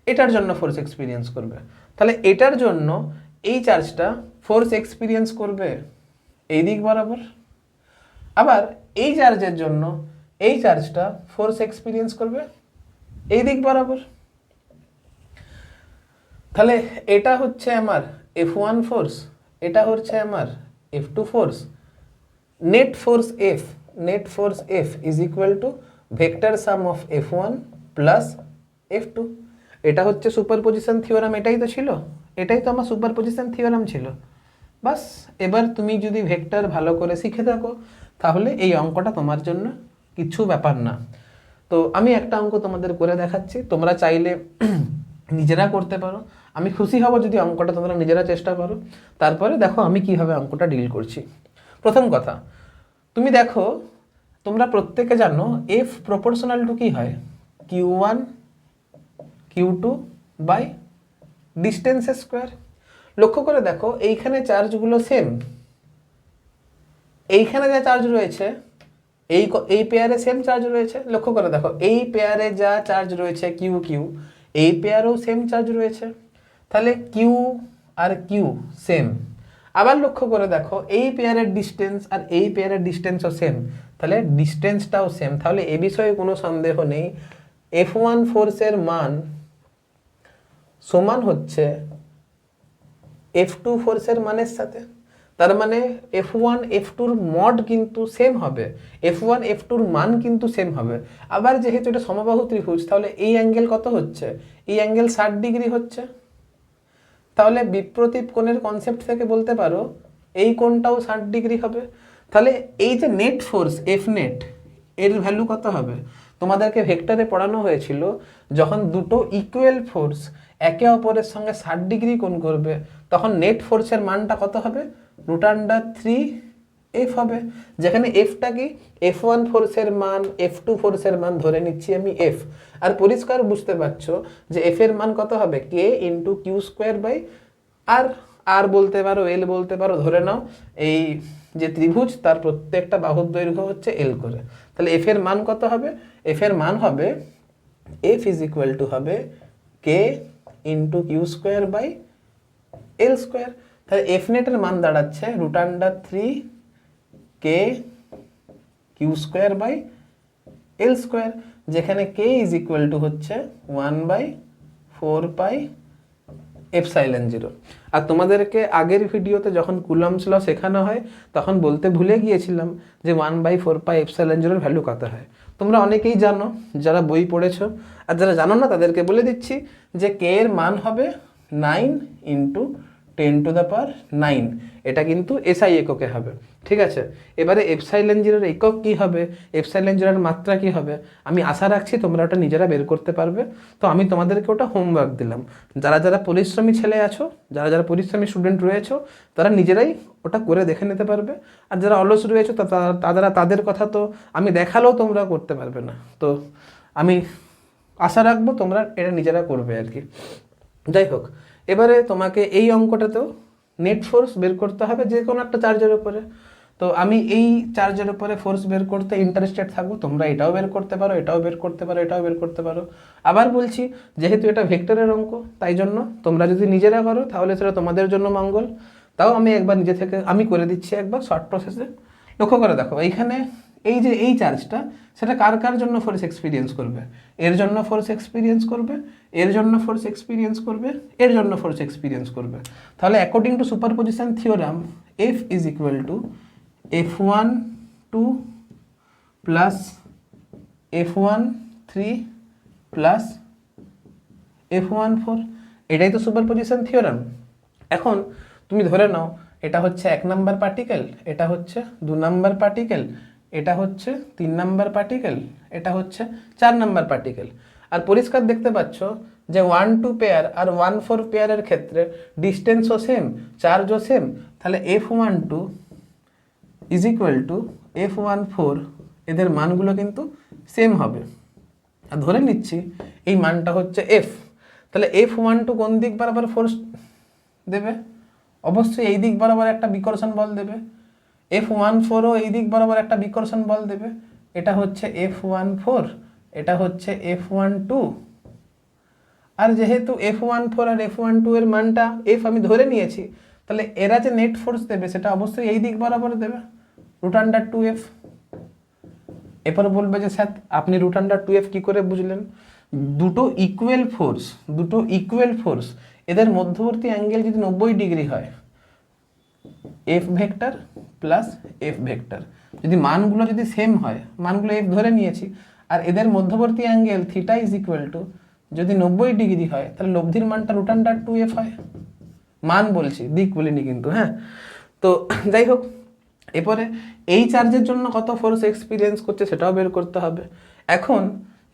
S1: এটার জন্য ফোর্স এক্সপিরিয়েন্স করবে। তাহলে এটার জন্য এই চার্জটা ফোর্স এক্সপিরিয়েন্স করবে এই দিক বরাবর, আবার এই চার্জের জন্য এই চার্জটা ফোর্স এক্সপিরিয়েন্স করবে এই দিক বরাবর। তাহলে এটা হচ্ছে আমার F1 ফোর্স, এটা হচ্ছে আমার F2 force. Net force F is equal two vector some of F1 plus F2। এটা হচ্ছে সুপারপজিশন থিওরাম। এটাই তো ছিল, এটাই তো আমার সুপারপজিশন থিওরাম ছিল। বাস, এবার তুমি যদি ভেক্টর ভালো করে শিখে থাকো তাহলে এই অঙ্কটা তোমার জন্য কিছু ব্যাপার না। তো আমি একটা অঙ্ক তোমাদের করে দেখাচ্ছি, তোমরা চাইলে নিজেরা করতে পারো। আমি খুশি হব যদি অঙ্কটা তোমরা নিজেরা চেষ্টা করো। তারপরে দেখো আমি কিভাবে অঙ্কটা ডিল করছি। প্রথম কথা, তুমি দেখো, তোমরা প্রত্যেকে জানো F প্রপোর্শনাল টু কি হয়, Q1 Q2 বাই ডিস্টেন্সের স্কোয়ার। লক্ষ্য করে দেখো এইখানে চার্জগুলো সেম, এইখানে যা চার্জ রয়েছে এই পেয়ারে সেম চার্জ রয়েছে। লক্ষ্য করে দেখো এই পেয়ারে যা চার্জ রয়েছে কিউ কিউ, এই পেয়ারেও সেম চার্জ রয়েছে, তাহলে কিউ আর কিউ সেম। আবার লক্ষ্য করে দেখো এই পেয়ারের ডিস্টেন্স আর এই পেয়ারের ডিস্টেন্সও সেম, তাহলে ডিস্টেন্সটাও সেম। তাহলে এ বিষয়ে কোনো সন্দেহ নেই, F1 ফোর্সের মান সমান হচ্ছে F2 ফোর্সের মানের সাথে। তার মানে F1 F2 এর মড কিন্তু সেম হবে, F1 F2 এর মান কিন্তু সেম হবে। আবার যেহেতু এটা সমবাহু ত্রিভুজ, তাহলে এই অ্যাঙ্গেল কত হচ্ছে? এই অ্যাঙ্গেল 60 ডিগ্রি হচ্ছে। তাহলে বিপ্রতীপ কোণের কনসেপ্ট থেকে বলতে পারো এই কোণটাও 60 ডিগ্রি হবে। তাহলে এই যে নেট ফোর্স এফ নেট, এর ভ্যালু কত হবে? তোমাদেরকে ভেক্টরে পড়ানো হয়েছিল যখন দুটো ইকুয়াল ফোর্স একে অপরের সঙ্গে 60 ডিগ্রি কোণ করবে তখন নেট ফোর্সের মানটা কত হবে? √3f হবে, যেখানে এফটা কি F1 ফোর্সের মান, F2 ফোর্সের মান ধরে নিচ্ছি আমি এফ। আর পরিষ্কার বুঝতে পারছো যে এফ এর মান কত হবে? k into q square by r, আর বলতে পারো এল বলতে পারো, ধরে নাও এই যে ত্রিভুজ তার প্রত্যেকটা বাহুর দৈর্ঘ্য হচ্ছে এল করে। তাহলে এফ এর মান কত হবে? এফ এর মান হবে এফ ইজ ইকুয়াল টু হবে k into q square by L square. তাহলে এফ নেটের মান দাঁড়াচ্ছে √3 k Q square by L square, যেখানে কে ইজ ইকুয়াল টু হচ্ছে 1/4 পাই এপসাইলন 0। আর তোমাদেরকে আগের ভিডিওতে যখন কুলম্বস ল শেখানো হয় তখন বলতে ভুলে গিয়েছিলাম যে 1/4 পাই এপসাইলন 0 এর ভ্যালু কত হয়। তোমরা অনেকেই জানো যারা বই পড়েছো, আর যারা জানো না তাদেরকে বলে দিচ্ছি যে কে এর মান হবে 9 ইন্টু 10⁹। এটা কিন্তু এসআই এককে হবে, ঠিক আছে। এবারে এপসাইলন 0 এর একক কী হবে, এপসাইলন 0 এর মাত্রা কী হবে, আমি আশা রাখছি তোমরা ওটা নিজেরা বের করতে পারবে। তো আমি তোমাদেরকে ওটা হোমওয়ার্ক দিলাম। যারা যারা পরিশ্রমী ছেলে আছো, যারা যারা পরিশ্রমী স্টুডেন্ট রয়েছো, তারা নিজেরাই ওটা করে দেখে নিতে পারবে। আর যারা অলস রয়েছো তাদের কথা তো আমি দেখালেও তোমরা করতে পারবে না। তো আমি আশা রাখবো তোমরা এটা নিজেরা করবে আর কি। যাই হোক, এবারে তোমাকে এই অঙ্কটাতেও নেট ফোর্স বের করতে হবে যে কোনো একটা চার্জের উপরে। তো আমি এই চার্জের উপরে ফোর্স বের করতে ইন্টারেস্টেড থাকবো, তোমরা এটাও বের করতে পারো, এটাও বের করতে পারো, এটাও বের করতে পারো। আবার বলছি, যেহেতু এটা ভেক্টরের অঙ্ক তাই জন্য তোমরা যদি নিজেরা করো তাহলে সেটা তোমাদের জন্য মঙ্গল। তাও আমি একবার নিজে থেকে আমি করে দিচ্ছি একবার শর্ট প্রসেসে। লক্ষ্য করে দেখো এইখানে এই যে এই চার্জটা, সেটা কার কার জন্য ফোর্স এক্সপিরিয়েন্স করবে? এর জন্য ফোর্স এক্সপিরিয়েন্স করবে, এর জন্য ফোর্স এক্সপিরিয়েন্স করবে, এর জন্য ফোর্স এক্সপিরিয়েন্স করবে। তাহলে according to superposition theorem F is equal two F1(2) plus F1(3) plus F1(4). এটাই তো সুপারপজিশন থিওরাম। এখন তুমি ধরে নাও এটা হচ্ছে 1 নাম্বার পার্টিকেল, এটা হচ্ছে 2 নাম্বার পার্টিকেল, এটা হচ্ছে 3 নাম্বার পার্টিকেল, এটা হচ্ছে 4 নাম্বার পার্টিকেল। আর পরিষ্কার দেখতে পাচ্ছ যে 1-2 পেয়ার আর 1-4 পেয়ারের ক্ষেত্রে ডিস্টেন্সও সেম, চার্জও সেম। তাহলে F12 is equal two F14, এদের মানগুলো কিন্তু সেম হবে। আর ধরে নিচ্ছি এই মানটা হচ্ছে F। তাহলে F12 কোন দিক বরাবর ফোর্স দেবে? অবশ্যই এই দিক বরাবর একটা বিকর্ষণ বল দেবে। F14ও এই দিক বরাবর একটা বিকর্ষণ বল দেবে। এটা হচ্ছে F14, এটা হচ্ছে F12। আর যেহেতু F14 আর F12 এর মানটা F আমি ধরে নিয়েছি, তাহলে এরা যে নেট ফোর্স দেবে সেটা অবশ্যই এই দিক বরাবর দেবে, √2f। এরপর বলবে যে স্যার আপনি √2f কি করে বুঝলেন? দুটো ইকুয়াল ফোর্স এদের মধ্যবর্তী অ্যাঙ্গেল যদি 90 ডিগ্রি হয়, F vector plus F vector যদি মানগুলো যদি সেম হয়, মানগুলো এফ ধরে নিয়েছি, আর এদের মধ্যবর্তী angle theta is equal two যদি 90 ডিগ্রি হয়, তাহলে লব্ধির মানটা √2f হয়। মান বলছি, দিক বলিনি কিন্তু, হ্যাঁ। তো যাই হোক, এরপরে এই চার্জের জন্য কত ফোর্স এক্সপিরিয়েন্স করছে সেটাও বের করতে হবে। এখন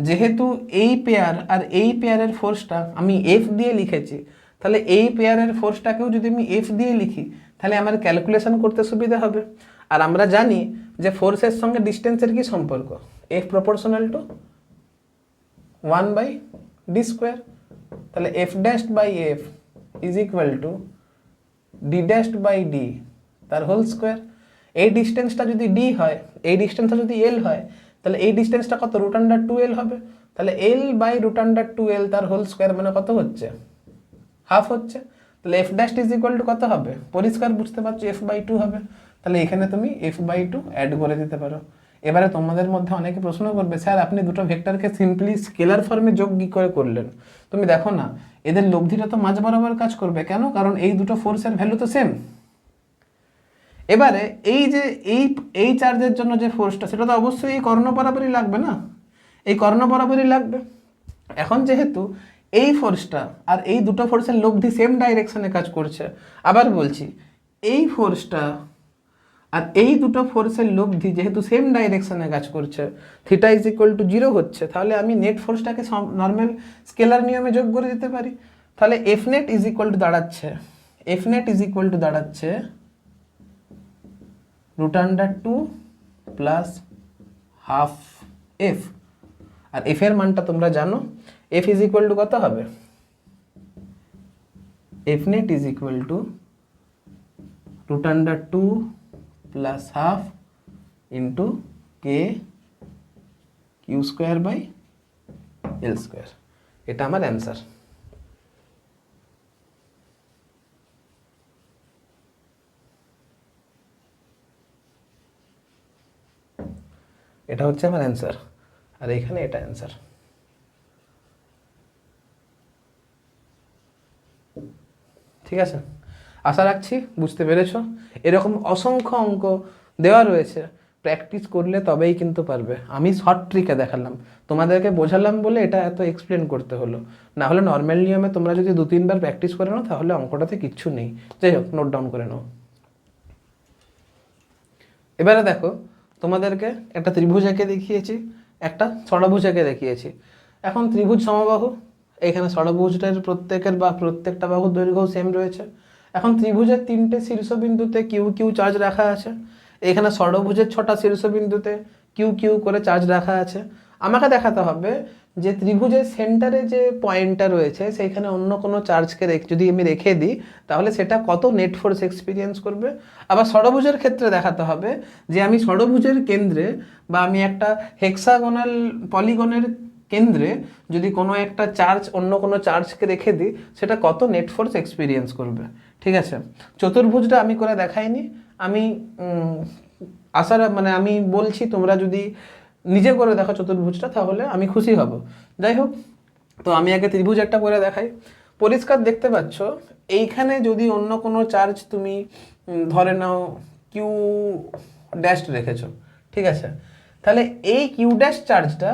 S1: যেহেতু এই পেয়ার আর এই পেয়ারের ফোর্সটা আমি এফ দিয়ে লিখেছি, তাহলে এই পেয়ারের ফোর্সটাকেও যদি আমি এফ দিয়ে লিখি তাহলে আমার ক্যালকুলেশন করতে সুবিধা হবে। আর আমরা জানি যে ফোর্সের সঙ্গে ডিস্টেন্সের কি সম্পর্ক, এফ প্রপোর্শনাল টু 1/d²। তাহলে F' by F is equal to D dashed by D তার হোল স্কোয়ার। এই ডিস্টেন্সটা যদি ডি হয়, এই ডিস্টেন্সটা যদি এল হয়, তাহলে এই ডিস্টেন্সটা কত, রুট আন্ডার 2l হবে। তাহলে L by root under 2l তার হোল স্কোয়ার মানে কত হচ্ছে, হাফ হচ্ছে। তাহলে F dash is equal to কত হবে, পরিষ্কার বুঝতে পারছো, এফ বাই 2 হবে। তাহলে এখানে তুমি এফ বাই 2 অ্যাড করে দিতে পারো। এবারে তোমাদের মধ্যে অনেকে প্রশ্ন করবে, স্যার আপনি দুটো ভেক্টরকে সিম্পলি স্কেলার ফর্মে যোগ কি করে করলেন? তুমি দেখো না, এদের লব্ধিটা তো মাঝ বরাবর কাজ করবে। কেন? কারণ এই দুটো ফোর্সের ভ্যালু তো সেম। এবারে এই যে এই চার্জের জন্য যে ফোর্সটা, সেটা তো অবশ্যই এই কর্ণ বরাবরই লাগবে না, এই কর্ণ বরাবরই লাগবে। এখন যেহেতু এই ফোর্সটা আর এই দুটো ফোর্সের লব্ধি সেম ডাইরেকশনে কাজ করছে, আবার বলছি এই ফোর্সটা আর এই দুটো ফোর্সের লব্ধি যেহেতু সেম ডাইরেকশনে কাজ করছে, থিটা ইজ ইকুয়াল টু 0 হচ্ছে, তাহলে আমি নেট ফোর্সটাকে নর্মাল স্কেলার নিয়মে যোগ করে দিতে পারি। তাহলে F net is equal to দাঁড়াচ্ছে root under 2 plus half F. আর এফ এর মানটা তোমরা জানো, এফ ইজ ইকুয়াল টু কত হবে, F net is equal to root under 2 plus half into K Q square by L square. এটা আমার অ্যান্সার। এটা হচ্ছে আমার অ্যান্সার, আর এইখানে এটা অ্যান্সার। ঠিক আছে, আশা রাখছি বুঝতে পেরেছ। এরকম অসংখ্য অঙ্ক দেওয়া রয়েছে, প্র্যাকটিস করলে তবেই কিন্তু পারবে। আমি শর্ট ট্রিকে দেখালাম, তোমাদেরকে বোঝালাম বলে এটা এত এক্সপ্লেন করতে হলো, না হলে নর্মাল নিয়মে তোমরা যদি 2-3 বার প্র্যাকটিস করে নাও তাহলে অঙ্কটাতে কিচ্ছু নেই। যাই হোক, নোট ডাউন করে নাও। এবারে দেখো, তোমাদেরকে একটা ত্রিভুজ এঁকে দেখিয়েছি, একটা ষড়ভুজ এঁকে দেখিয়েছি। এখন ত্রিভুজ সমবাহু, এখানে ষড়ভুজটার প্রত্যেকটা বাহুর দৈর্ঘ্য সেম রয়েছে। এখন ত্রিভুজের 3টে শীর্ষবিন্দুতে কিউ কিউ চার্জ রাখা আছে, এখানে ষড়ভুজের 6টা শীর্ষবিন্দুতে কিউ কিউ করে চার্জ রাখা আছে। আমাকে দেখাতে হবে যে ত্রিভুজের সেন্টারে যে পয়েন্টটা রয়েছে সেইখানে অন্য কোনো চার্জকে যদি আমি রেখে দিই তাহলে সেটা কত নেট ফোর্স এক্সপিরিয়েন্স করবে। আবার ষড়ভুজের ক্ষেত্রে দেখাতে হবে যে আমি ষড়ভুজের কেন্দ্রে বা আমি একটা হেক্সাগোনাল পলিগনের কেন্দ্রে যদি কোনো একটা চার্জ অন্য কোনো চার্জকে রেখে দিই সেটা কত নেট ফোর্স এক্সপিরিয়েন্স করবে। ঠিক আছে, চতুর্ভুজটা আমি করে দেখাইনি, আমি আমি বলছি তোমরা যদি নিজে করে দেখো চতুর্ভুজটা তাহলে আমি খুশি হব। যাই হোক, তো আমি আগে ত্রিভুজ একটা করে দেখাই। পরিষ্কার দেখতে পাচ্ছ, এইখানে যদি অন্য কোনো চার্জ তুমি ধরে নাও কিউ ড্যাশ রেখেছো, ঠিক আছে, তাহলে এই কিউ ড্যাশ চার্জটা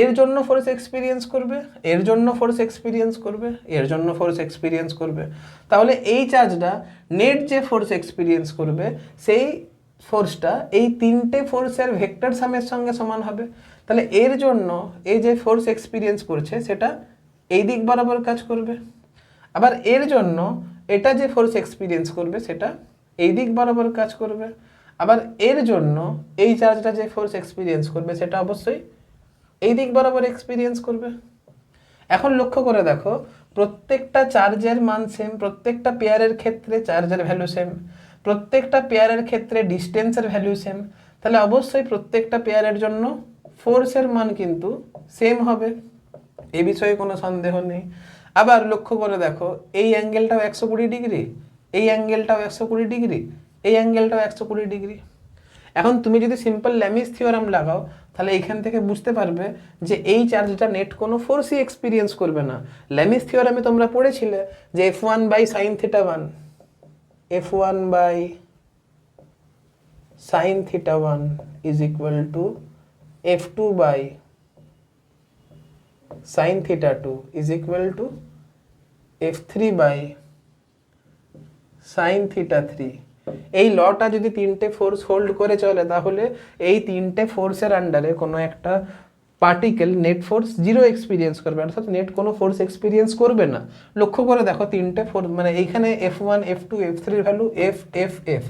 S1: এর জন্য ফোর্স এক্সপিরিয়েন্স করবে, এর জন্য ফোর্স এক্সপিরিয়েন্স করবে, এর জন্য ফোর্স এক্সপিরিয়েন্স করবে। তাহলে এই চার্জটা নেট যে ফোর্স এক্সপিরিয়েন্স করবে সেই ফোর্সটা এই 3টে ফোর্সের ভেক্টর সামের সঙ্গে সমান হবে। তাহলে এর জন্য এই যে ফোর্স এক্সপিরিয়েন্স করছে সেটা এই দিক বরাবর কাজ করবে, আবার এর জন্য এটা যে ফোর্স এক্সপিরিয়েন্স করবে সেটা এই দিক বরাবর কাজ করবে, আবার এর জন্য এই চার্জটা যে ফোর্স এক্সপিরিয়েন্স করবে সেটা অবশ্যই এই দিক বরাবর এক্সপিরিয়েন্স করবে। এখন লক্ষ্য করে দেখো, প্রত্যেকটা চার্জের মান সেম, প্রত্যেকটা পেয়ারের ক্ষেত্রে চার্জের ভ্যালু সেম, প্রত্যেকটা পেয়ারের ক্ষেত্রে ডিস্টেন্সের ভ্যালু সেম, তাহলে অবশ্যই প্রত্যেকটা পেয়ারের জন্য ফোর্সের মান কিন্তু সেম হবে, এ বিষয়ে কোনো সন্দেহ নেই। আবার লক্ষ্য করে দেখো, এই অ্যাঙ্গেলটাও 120 ডিগ্রি, এই অ্যাঙ্গেলটাও 120 ডিগ্রি, এই অ্যাঙ্গেলটাও 120 ডিগ্রি। এখন তুমি যদি সিম্পল ল্যামিস থিওরাম লাগাও তাহলে এইখান থেকে বুঝতে পারবে যে এই চার্জটা নেট কোনো ফোর্সই এক্সপিরিয়েন্স করবে না। ল্যামিস থিওরামে তোমরা পড়েছিলে যে F1 by sine theta 1, F1 by sine theta 1 is equal to F2 by sine theta 2 is equal to F3 by sine theta 3। এই লটা যদি 3টে ফোর্স হোল্ড করে চলে তাহলে এই 3টে ফোর্সের আন্ডারে কোনো একটা পার্টিকেল নেট ফোর্স 0 এক্সপিরিয়েন্স করবে, অর্থাৎ নেট কোনো ফোর্স এক্সপিরিয়েন্স করবে না। লক্ষ্য করে দেখো 3টে ফোর্স মানে এইখানে F1 F2 F3 value F F F,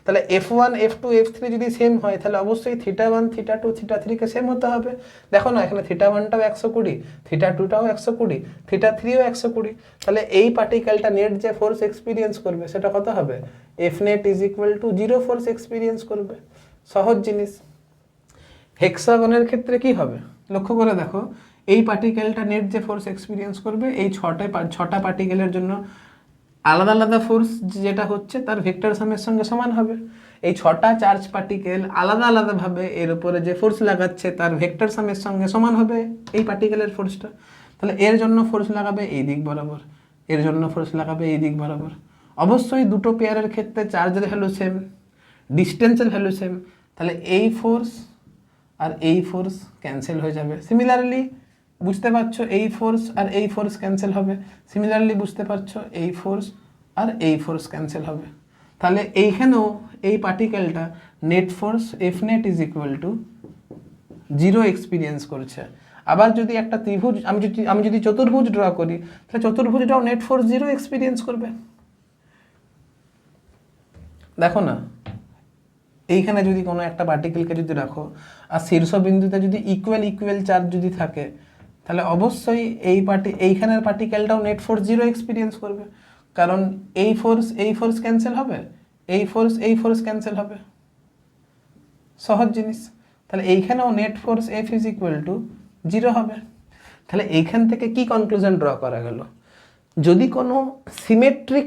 S1: তাহলে F1 F2 F3 যদি সেম হয় তাহলে অবশ্যই θ1 θ2 θ3 কে সেম হতে হবে। দেখো না এখানে θ1টাও 120, θ2টাও 120, θ3ও 120, তাহলে এই পার্টিকেলটা নেট যে ফোর্স এক্সপিরিয়েন্স করবে সেটা কত হবে? Fnet is equal to 0 force experience করবে। সহজ জিনিস। হেক্সাগনের ক্ষেত্রে কি হবে লক্ষ্য করে দেখো, এই পার্টিকেলটা নেট যে ফোর্স এক্সপিরিয়েন্স করবে এই ছটা পার্টিকেলের জন্য আলাদা আলাদা ফোর্স যেটা হচ্ছে তার ভেক্টর সামের সঙ্গে সমান হবে। এই ছটা চার্জ পার্টিকেল আলাদা আলাদাভাবে এর উপরে যে ফোর্স লাগাচ্ছে তার ভেক্টর সামের সঙ্গে সমান হবে এই পার্টিকেলের ফোর্সটা। তাহলে এর জন্য ফোর্স লাগাবে এই দিক বরাবর, এর জন্য ফোর্স লাগাবে এই দিক বরাবর। অবশ্যই দুটো পেয়ারের ক্ষেত্রে চার্জের ভ্যালু সেম, ডিস্টেন্সের ভ্যালু সেম, তাহলে এই ফোর্স আর এই ফোর্স ক্যান্সেল হয়ে যাবে। সিমিলারলি বুঝতে পারছো এই ফোর্স আর এই ফোর্স ক্যান্সেল হবে। সিমিলারলি বুঝতে পারছো এই ফোর্স আর এই ফোর্স ক্যান্সেল হবে। তাহলে এইখানেও এই পার্টিকেলটা net force Fnet is equal to 0 experience করছে। আবার যদি একটা ত্রিভুজ আমি যদি চতুর্ভুজ ড্র করি তাহলে চতুর্ভুজটাও নেট ফোর্স 0 এক্সপিরিয়েন্স করবে। দেখো না এইখানে যদি কোনো একটা পার্টিকেলকে যদি রাখো আর শীর্ষবিন্দুতে যদি ইকুয়াল চার্জ যদি থাকে তাহলে অবশ্যই এইখানের পার্টিকেলটাও নেট ফোর্স 0 এক্সপিরিয়েন্স করবে, কারণ এই ফোর্স ক্যান্সেল হবে, এই ফোর্স ক্যান্সেল হবে। সহজ জিনিস। তাহলে এইখানেও net force F is equal to 0 হবে। তাহলে এইখান থেকে কি কনক্লুশন ড্র করা গেল? যদি কোনো সিমেট্রিক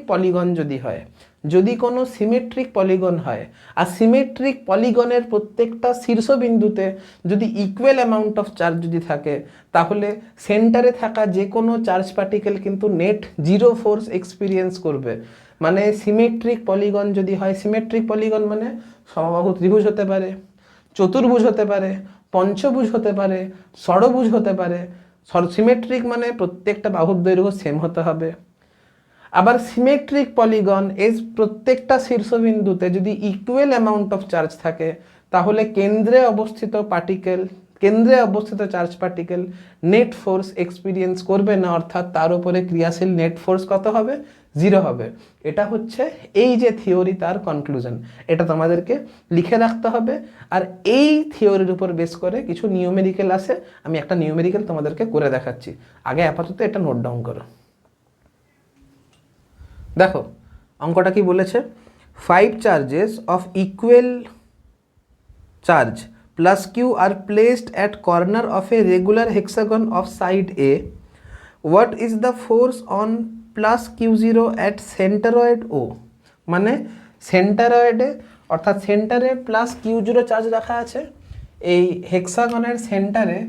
S1: পলিগন হয় আর সিমেট্রিক পলিগনের প্রত্যেকটা শীর্ষবিন্দুতে যদি ইকুয়াল অ্যামাউন্ট অফ চার্জ যদি থাকে তাহলে সেন্টারে থাকা যে কোনো চার্জ পার্টিকেল কিন্তু নেট 0 ফোর্স এক্সপিরিয়েন্স করবে। মানে সিমেট্রিক পলিগন যদি হয়, সিমেট্রিক পলিগন মানে সমবাহু ত্রিভুজ হতে পারে, চতুর্ভুজ হতে পারে, পঞ্চভুজ হতে পারে, ষড়ভুজ হতে পারে। সিমেট্রিক মানে প্রত্যেকটা বাহুর দৈর্ঘ্য সেম হতে হবে। আবার সিমেট্রিক পলিগন প্রত্যেকটা শীর্ষবিন্দুতে যদি ইকুয়াল অ্যামাউন্ট অফ চার্জ থাকে তাহলে কেন্দ্রে অবস্থিত charge particle net force experience করবে না, অর্থাৎ তার উপরে ক্রিয়াশীল নেট ফোর্স কত হবে? 0 হবে। এটা হচ্ছে এই যে থিওরি তার কনক্লুশন, এটা তোমাদেরকে লিখে রাখতে হবে। আর এই থিওরির উপর বেস করে কিছু নিউমেরিক্যাল আসে, আমি একটা নিউমেরিক্যাল তোমাদেরকে করে দেখাচ্ছি। আগে আপাতত এটা নোট ডাউন করো। দেখো অঙ্কটা কি বলেছে, 5 charges of equal charge plus q are placed at corner of a regular hexagon of side A. What is the force on plus q0 at centroid O? মানে সেন্টারয়েডে অর্থাৎ সেন্টারে প্লাস q0 চার্জ রাখা আছে, এই হেক্সাগনের সেন্টারে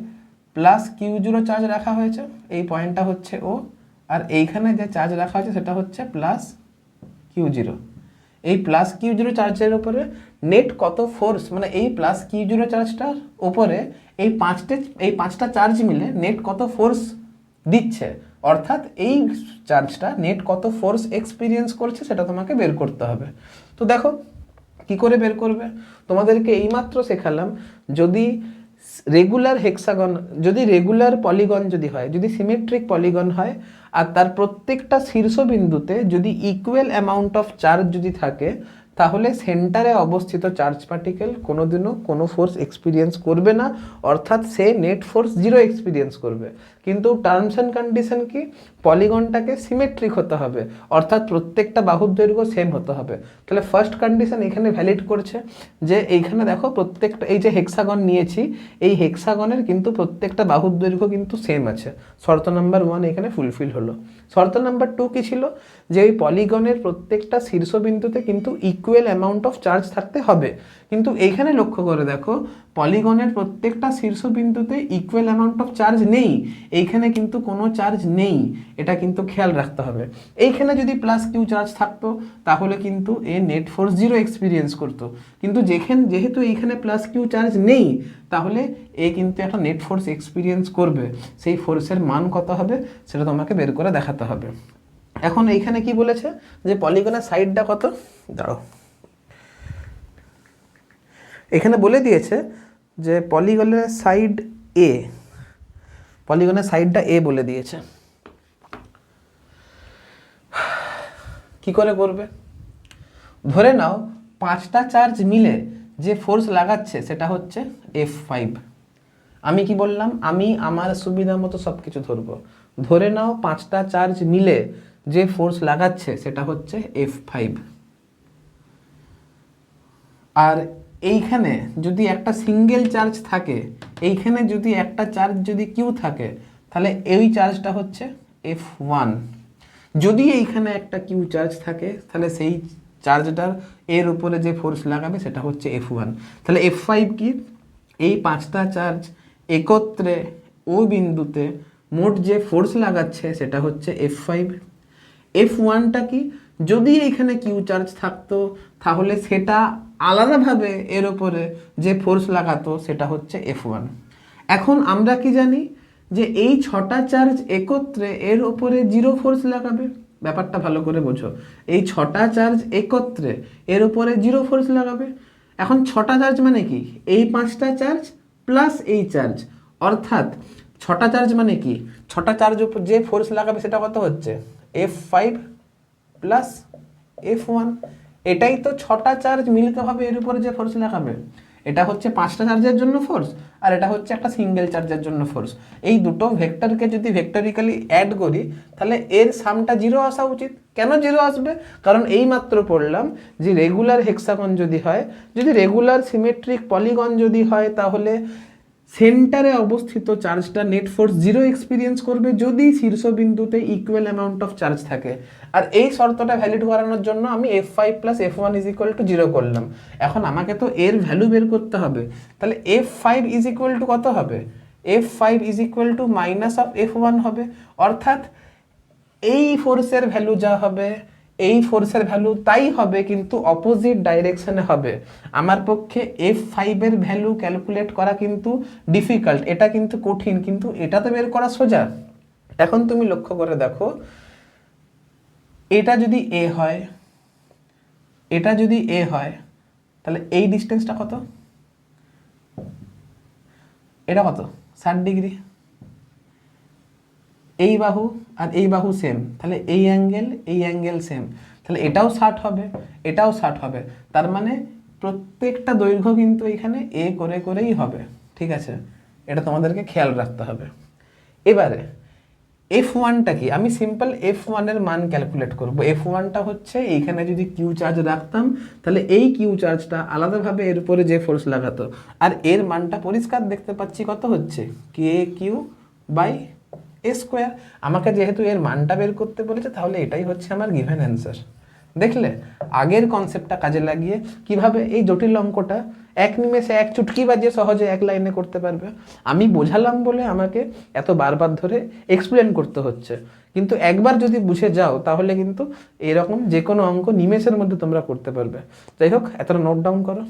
S1: প্লাস q0 চার্জ রাখা হয়েছে, এই পয়েন্টটা হচ্ছে O, আর এইখানে যে চার্জ রাখা আছে সেটা হচ্ছে প্লাস q0। এই প্লাস q0 চার্জের উপরে নেট কত ফোর্স, মানে এই প্লাস q0 চার্জটার উপরে এই পাঁচটা চার্জ মিলে নেট কত ফোর্স দিচ্ছে, অর্থাৎ এই চার্জটা নেট কত ফোর্স এক্সপিরিয়েন্স করছে সেটা তোমাকে বের করতে হবে। তো দেখো কি করে বের করবে, তোমাদেরকে এইমাত্র শেখালাম যদি রেগুলার পলিগন যদি হয়, যদি সিমেট্রিক পলিগন হয় আর তার প্রত্যেকটা শীর্ষবিন্দুতে যদি ইকুয়াল অ্যামাউন্ট অফ চার্জ যদি থাকে তাহলে সেন্টারে অবস্থিত চার্জ পার্টিকেল কোনোদিনও কোনো ফোর্স এক্সপিরিয়েন্স করবে না, অর্থাৎ সে নেট ফোর্স 0 এক্সপিরিয়েন্স করবে। কিন্তু টার্মস অ্যান্ড কন্ডিশন কি, পলিগনটাকে সিমেট্রিক হতে হবে, অর্থাৎ প্রত্যেকটা বাহুর দৈর্ঘ্য সেম হতে হবে। তাহলে ফার্স্ট কন্ডিশন এখানে ভ্যালিড করছে যে এইখানে দেখো প্রত্যেকটা এই যে হেক্সাগন নিয়েছি এই হেক্সাগনের কিন্তু প্রত্যেকটা বাহুর দৈর্ঘ্য কিন্তু সেম আছে। শর্ত নাম্বার 1 এখানে ফুলফিল হলো। শর্ত নাম্বার 2 কি ছিল, যে এই পলিগনের প্রত্যেকটা শীর্ষবিন্দুতে কিন্তু ইকুয়াল অ্যামাউন্ট অফ চার্জ থাকতে হবে। কিন্তু এইখানে লক্ষ্য করে দেখো পলিগনের প্রত্যেকটা শীর্ষবিন্দুতে ইকুয়াল অ্যামাউন্ট অফ চার্জ নেই, এইখানে কিন্তু কোনো চার্জ নেই, এটা কিন্তু খেয়াল রাখতে হবে। এইখানে যদি প্লাস কিউ চার্জ থাকতো তাহলে কিন্তু এ নেট ফোর্স 0 এক্সপিরিয়েন্স করতো, কিন্তু যেহেতু এইখানে প্লাস কিউ চার্জ নেই তাহলে এ কিন্তু একটা নেট ফোর্স এক্সপিরিয়েন্স করবে। সেই ফোর্সের মান কত হবে সেটা তোমাকে বের করে দেখাতে হবে। এখন এইখানে কি বলেছে যে পলিগনের সাইডটা কত, দাঁড়াও, এখানে বলে দিয়েছে যে পলিগনের সাইডটা এ বলে দিয়েছে। কি করে করবে, ধরে নাও পাঁচটা চার্জ মিলে যে ফোর্স লাগাচ্ছে সেটা হচ্ছে F5। আমি কি বললাম, আমি আমার সুবিধা মতো সব কিছু ধরবো। ধরে নাও পাঁচটা চার্জ মিলে যে ফোর্স লাগাচ্ছে সেটা হচ্ছে F5। আর এইখানে যদি একটা সিঙ্গেল চার্জ থাকে, এইখানে যদি একটা চার্জ যদি কিউ থাকে, তাহলে এই চার্জটা হচ্ছে F1। যদি এইখানে একটা কিউ চার্জ থাকে তাহলে সেই চার্জটার এর উপরে যে ফোর্স লাগাবে সেটা হচ্ছে F1। তাহলে F5 কি, এই পাঁচটা চার্জ একত্রে ওই বিন্দুতে মোট যে ফোর্স লাগাচ্ছে সেটা হচ্ছে F5। F1টা কি, যদি এখানে কিউ চার্জ থাকতো তাহলে সেটা আলাদাভাবে এর ওপরে যে ফোর্স লাগাতো সেটা হচ্ছে F1। এখন আমরা কি জানি যে এই ছটা চার্জ একত্রে এর ওপরে জিরো ফোর্স লাগাবে। ব্যাপারটা ভালো করে বোঝো, এই ছটা চার্জ একত্রে এর উপরে জিরো ফোর্স লাগাবে। এখন ছটা চার্জ মানে কি, এই পাঁচটা চার্জ প্লাস এই চার্জ, অর্থাৎ ছটা চার্জ মানে কি, ছটা চার্জ উপর যে ফোর্স লাগাবে সেটা কত হচ্ছে F5 প্লাস F1। এটাই তো ছটা চার্জ মিলিত হবে এর উপরে যে ফোর্স লাগাবে। এটা হচ্ছে পাঁচটা চার্জের জন্য ফোর্স, আর এটা হচ্ছে একটা সিঙ্গেল চার্জের জন্য ফোর্স। এই দুটো ভেক্টরকে যদি ভেক্টরিক্যালি অ্যাড করি তাহলে এর সামটা জিরো আসা উচিত। কেন জিরো আসবে, কারণ এই মাত্র পড়লাম যে রেগুলার হেক্সাগন যদি হয়, যদি রেগুলার সিমেট্রিক পলিগন যদি হয়, তাহলে সেন্টারে অবস্থিত চার্জটা নেট ফোর্স জিরো এক্সপিরিয়েন্স করবে যদি শীর্ষবিন্দুতে ইকুয়াল অ্যামাউন্ট অফ চার্জ থাকে। আর এই শর্তটা ভ্যালিড করানোর জন্য আমি F5 plus F1 is equal two zero করলাম। এখন আমাকে তো এর ভ্যালু বের করতে হবে, তাহলে F5 ইজ ইকুয়াল টু কত হবে, F5 is equal two minus of F1 হবে। অর্থাৎ এই ফোর্সের ভ্যালু যা হবে এই ফোর্সের ভ্যালু তাই হবে, কিন্তু অপোজিট ডাইরেকশনে হবে। আমার পক্ষে F5 এর ভ্যালু ক্যালকুলেট করা কিন্তু ডিফিকাল্ট, এটা কিন্তু কঠিন, কিন্তু এটা তো বের করা সোজা। এখন তুমি লক্ষ্য করে দেখো, এটা যদি A হয়, এটা যদি A হয়, তাহলে এই ডিস্টেন্সটা কত, এটা কত 60 ডিগ্রি। এই বাহু আর এই বাহু সেম, তাহলে এই অ্যাঙ্গেল সেম, তাহলে এটাও 60 হবে, এটাও 60 হবে। তার মানে প্রত্যেকটা দৈর্ঘ্য কিন্তু এখানে এ করে করেই হবে। ঠিক আছে, এটা তোমাদেরকে খেয়াল রাখতে হবে। এবারে F1টা কি, আমি সিম্পল F1 এর মান ক্যালকুলেট করব। F1টা হচ্ছে এইখানে যদি কিউ চার্জ রাখতাম তাহলে এই কিউ চার্জটা আলাদাভাবে এর উপরে যে ফোর্স লাগাতো, আর এর মানটা পরিষ্কার দেখতে পাচ্ছি কত হচ্ছে KQ বাই A স্কোয়ার। আমাকে যেহেতু এর মানটা বের করতে বলেছে তাহলে এটাই হচ্ছে আমার গিভেন অ্যান্সার। দেখলে আগের কনসেপ্টটা কাজে লাগিয়ে কিভাবে এই জটিল অঙ্কটা এক নিমেষে এক চুটকি বাজিয়ে সহজে এক লাইনে করতে পারবে। আমি বোঝালাম বলে আমাকে এত বারবার ধরে এক্সপ্লেন করতে হচ্ছে, কিন্তু একবার যদি বুঝে যাও তাহলে কিন্তু এরকম যে কোনো অঙ্ক নিমেষের মধ্যে তোমরা করতে পারবে। যাই হোক, এতটা নোট ডাউন করো।